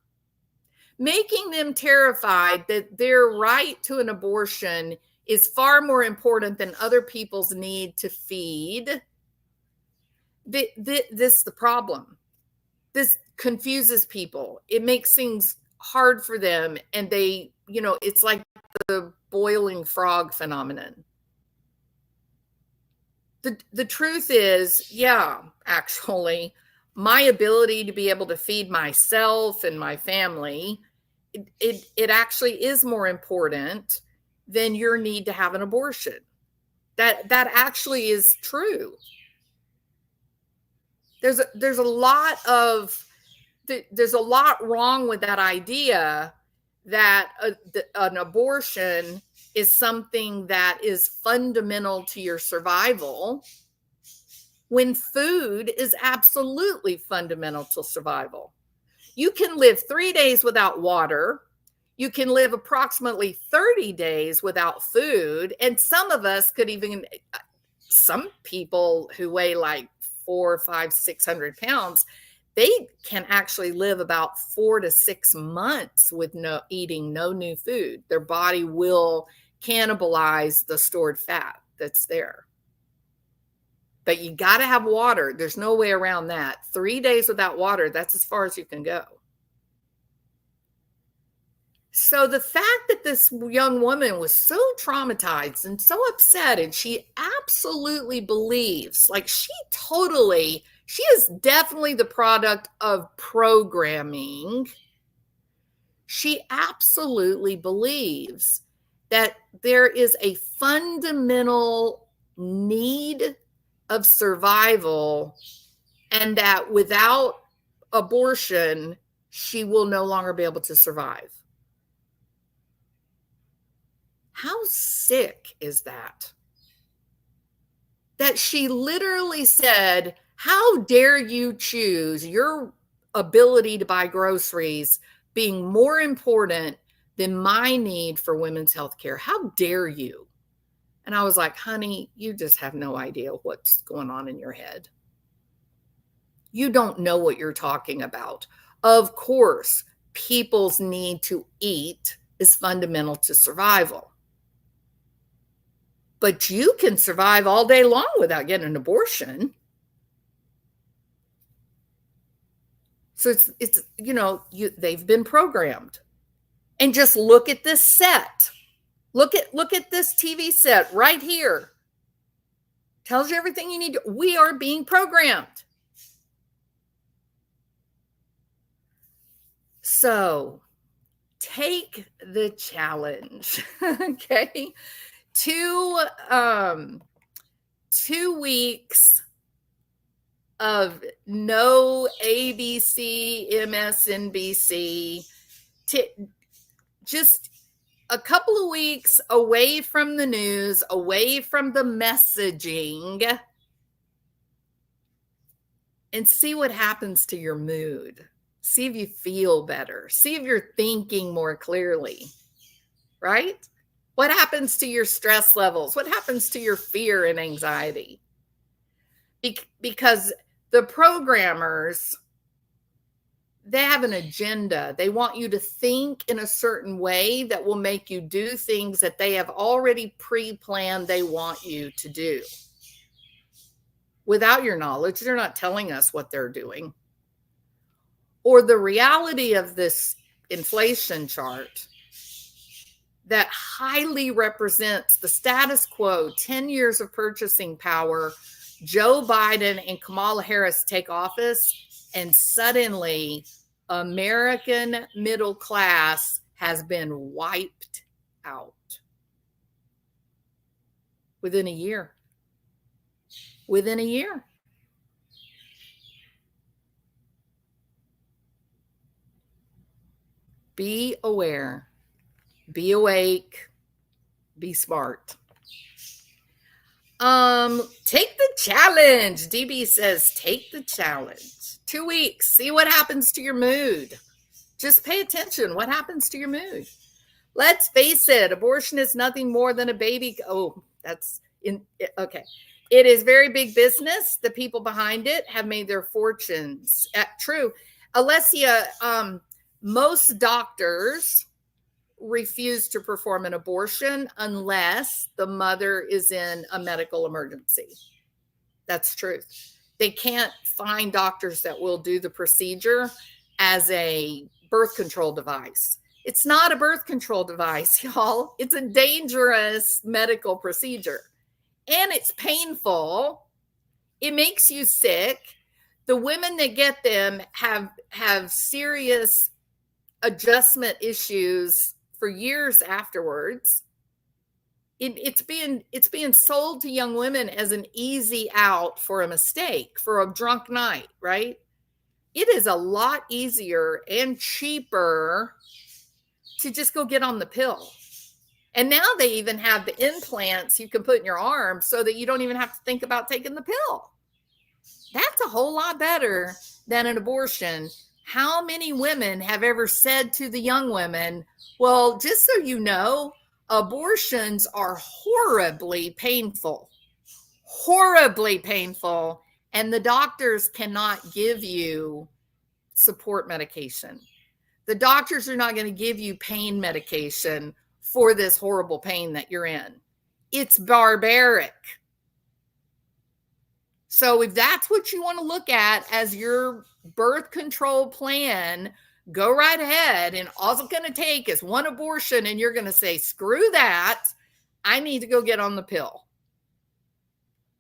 making them terrified that their right to an abortion is far more important than other people's need to feed. This is the problem. This confuses people. It makes things hard for them. And they, it's like the boiling frog phenomenon. The truth is, yeah, actually, my ability to be able to feed myself and my family, it actually is more important than your need to have an abortion. That actually is true. There's a lot wrong with that idea that an abortion is something that is fundamental to your survival, when food is absolutely fundamental to survival. You can live 3 days without water. You can live approximately 30 days without food. And some of us could even, some people who weigh like 400, 500, 600 pounds, they can actually live about 4 to 6 months with eating no new food. Their body will cannibalize the stored fat that's there. But you got to have water. There's no way around that. 3 days without water, that's as far as you can go. So the fact that this young woman was so traumatized and so upset, and she absolutely believes, like she is definitely the product of programming. She absolutely believes that there is a fundamental need of survival, and that without abortion, she will no longer be able to survive. How sick is that? That she literally said, how dare you choose your ability to buy groceries being more important than my need for women's health care? How dare you? And I was like, honey, you just have no idea what's going on in your head. You don't know what you're talking about. Of course, people's need to eat is fundamental to survival. But you can survive all day long without getting an abortion. So it's they've been programmed. And just look at this set. Look at this TV set right here. Tells you everything you need to. We are being programmed. So take the challenge. Okay. 2 weeks of no ABC, MSNBC, just a couple of weeks away from the news, away from the messaging, and see what happens to your mood. See if you feel better. See if you're thinking more clearly, right? What happens to your stress levels? What happens to your fear and anxiety? Because the programmers, they have an agenda. They want you to think in a certain way that will make you do things that they have already pre-planned they want you to do. Without your knowledge, they're not telling us what they're doing. Or the reality of this inflation chart that highly represents the status quo, 10 years of purchasing power, Joe Biden and Kamala Harris take office, and suddenly American middle class has been wiped out within a year. Within a year. Be aware. Be awake. Be smart. Take the challenge. DB says, take the challenge. 2 weeks. See what happens to your mood. Just pay attention. What happens to your mood? Let's face it. Abortion is nothing more than a baby. Oh, that's in. Okay. It is very big business. The people behind it have made their fortunes. True. Alessia, most doctors refuse to perform an abortion unless the mother is in a medical emergency. That's truth. They can't find doctors that will do the procedure as a birth control device. It's not a birth control device, y'all. It's a dangerous medical procedure. And it's painful. It makes you sick. The women that get them have serious adjustment issues for years afterwards. It's being sold to young women as an easy out for a mistake, for a drunk night, right? It is a lot easier and cheaper to just go get on the pill. And now they even have the implants you can put in your arm so that you don't even have to think about taking the pill. That's a whole lot better than an abortion. How many women have ever said to the young women, well, just so you know, abortions are horribly painful, and the doctors cannot give you support medication. The doctors are not going to give you pain medication for this horrible pain that you're in. It's barbaric. So if that's what you want to look at as your birth control plan, go right ahead. And all it's going to take is one abortion, and you're going to say, screw that. I need to go get on the pill.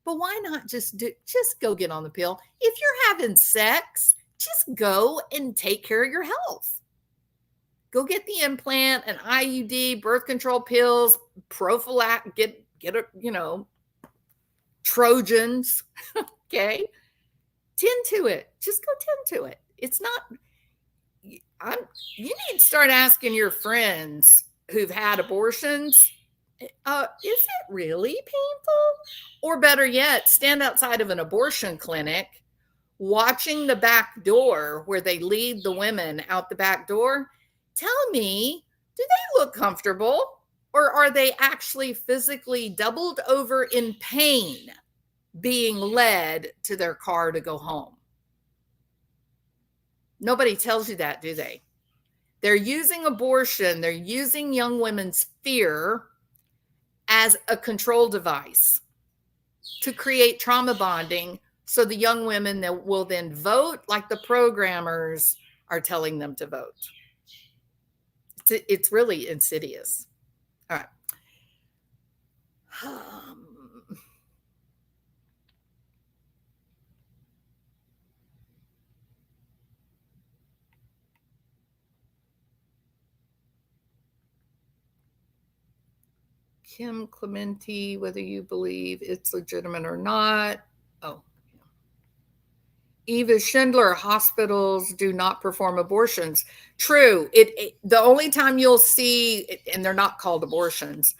But why not just go get on the pill? If you're having sex, just go and take care of your health. Go get the implant, an IUD, birth control pills, prophylactic, get a, Trojans. Okay. Tend to it. Just go tend to it. It's not, you need to start asking your friends who've had abortions, is it really painful? Or better yet, stand outside of an abortion clinic, watching the back door where they lead the women out the back door. Tell me, do they look comfortable, or are they actually physically doubled over in pain being led to their car to go home? Nobody tells you that, do they? They're using abortion, they're using young women's fear as a control device to create trauma bonding, so the young women that will then vote like the programmers are telling them to vote. It's really insidious. All right. Kim Clementi, whether you believe it's legitimate or not. Oh, Eva Schindler, hospitals do not perform abortions. True. The only time you'll see, and they're not called abortions,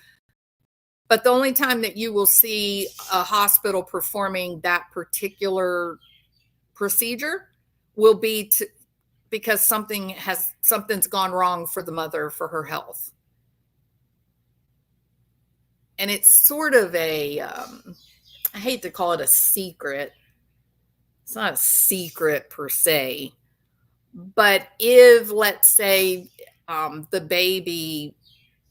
but the only time that you will see a hospital performing that particular procedure will be because something's gone wrong for the mother, for her health. And it's sort of I hate to call it a secret. It's not a secret per se, but if, let's say, the baby,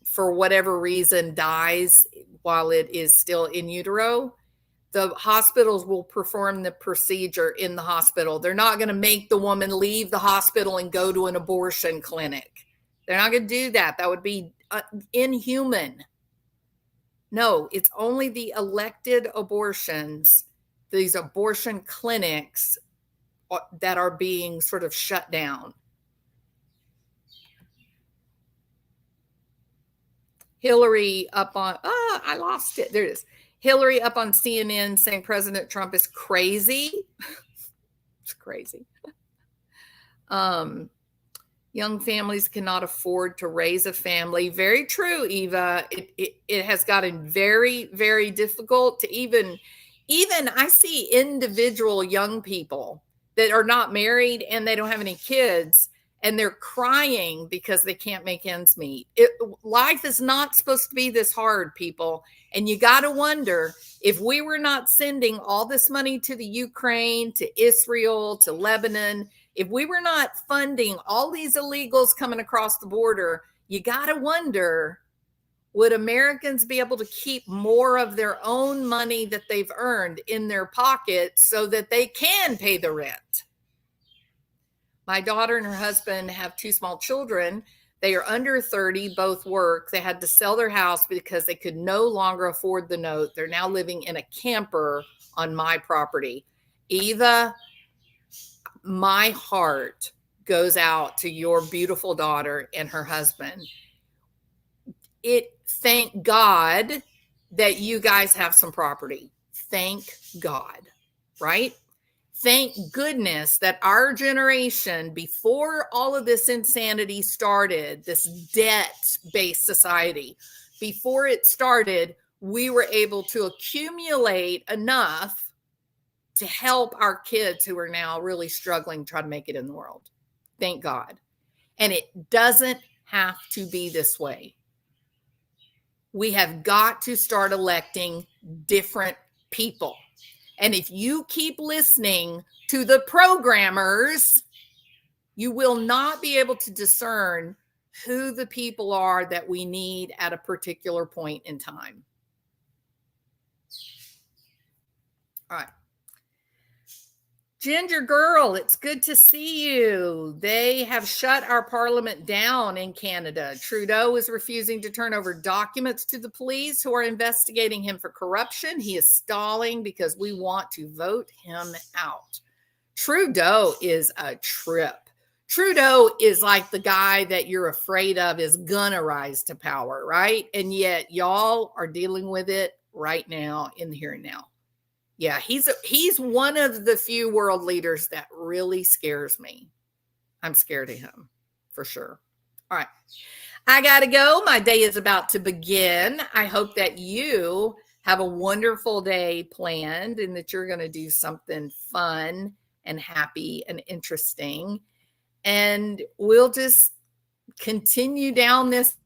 for whatever reason, dies while it is still in utero, the hospitals will perform the procedure in the hospital. They're not going to make the woman leave the hospital and go to an abortion clinic. They're not going to do that. That would be inhuman. No, it's only the elected abortions, these abortion clinics, that are being sort of shut down. Hillary up on, I lost it. There it is. Hillary up on CNN saying President Trump is crazy. It's crazy. Young families cannot afford to raise a family. Very true, Eva. It has gotten very, very difficult to even I see individual young people that are not married and they don't have any kids, and they're crying because they can't make ends meet. Life is not supposed to be this hard, people. And you got to wonder, if we were not sending all this money to the Ukraine, to Israel, to Lebanon, if we were not funding all these illegals coming across the border, you got to wonder, would Americans be able to keep more of their own money that they've earned in their pocket so that they can pay the rent? My daughter and her husband have 2 small children. They are under 30, both work. They had to sell their house because they could no longer afford the note. They're now living in a camper on my property. Eva, my heart goes out to your beautiful daughter and her husband. Thank God that you guys have some property. Thank God, right? Thank goodness that our generation, before all of this insanity started, this debt-based society, before it started, we were able to accumulate enough to help our kids who are now really struggling, try to make it in the world. Thank God. And it doesn't have to be this way. We have got to start electing different people. And if you keep listening to the programmers, you will not be able to discern who the people are that we need at a particular point in time. All right. Ginger Girl, it's good to see you. They have shut our parliament down in Canada. Trudeau is refusing to turn over documents to the police who are investigating him for corruption. He is stalling because we want to vote him out. Trudeau is a trip. Trudeau is like the guy that you're afraid of is gonna rise to power, right? And yet y'all are dealing with it right now in the here and now. Yeah, he's one of the few world leaders that really scares me. I'm scared of him for sure. All right. I got to go. My day is about to begin. I hope that you have a wonderful day planned and that you're going to do something fun and happy and interesting. And we'll just continue down this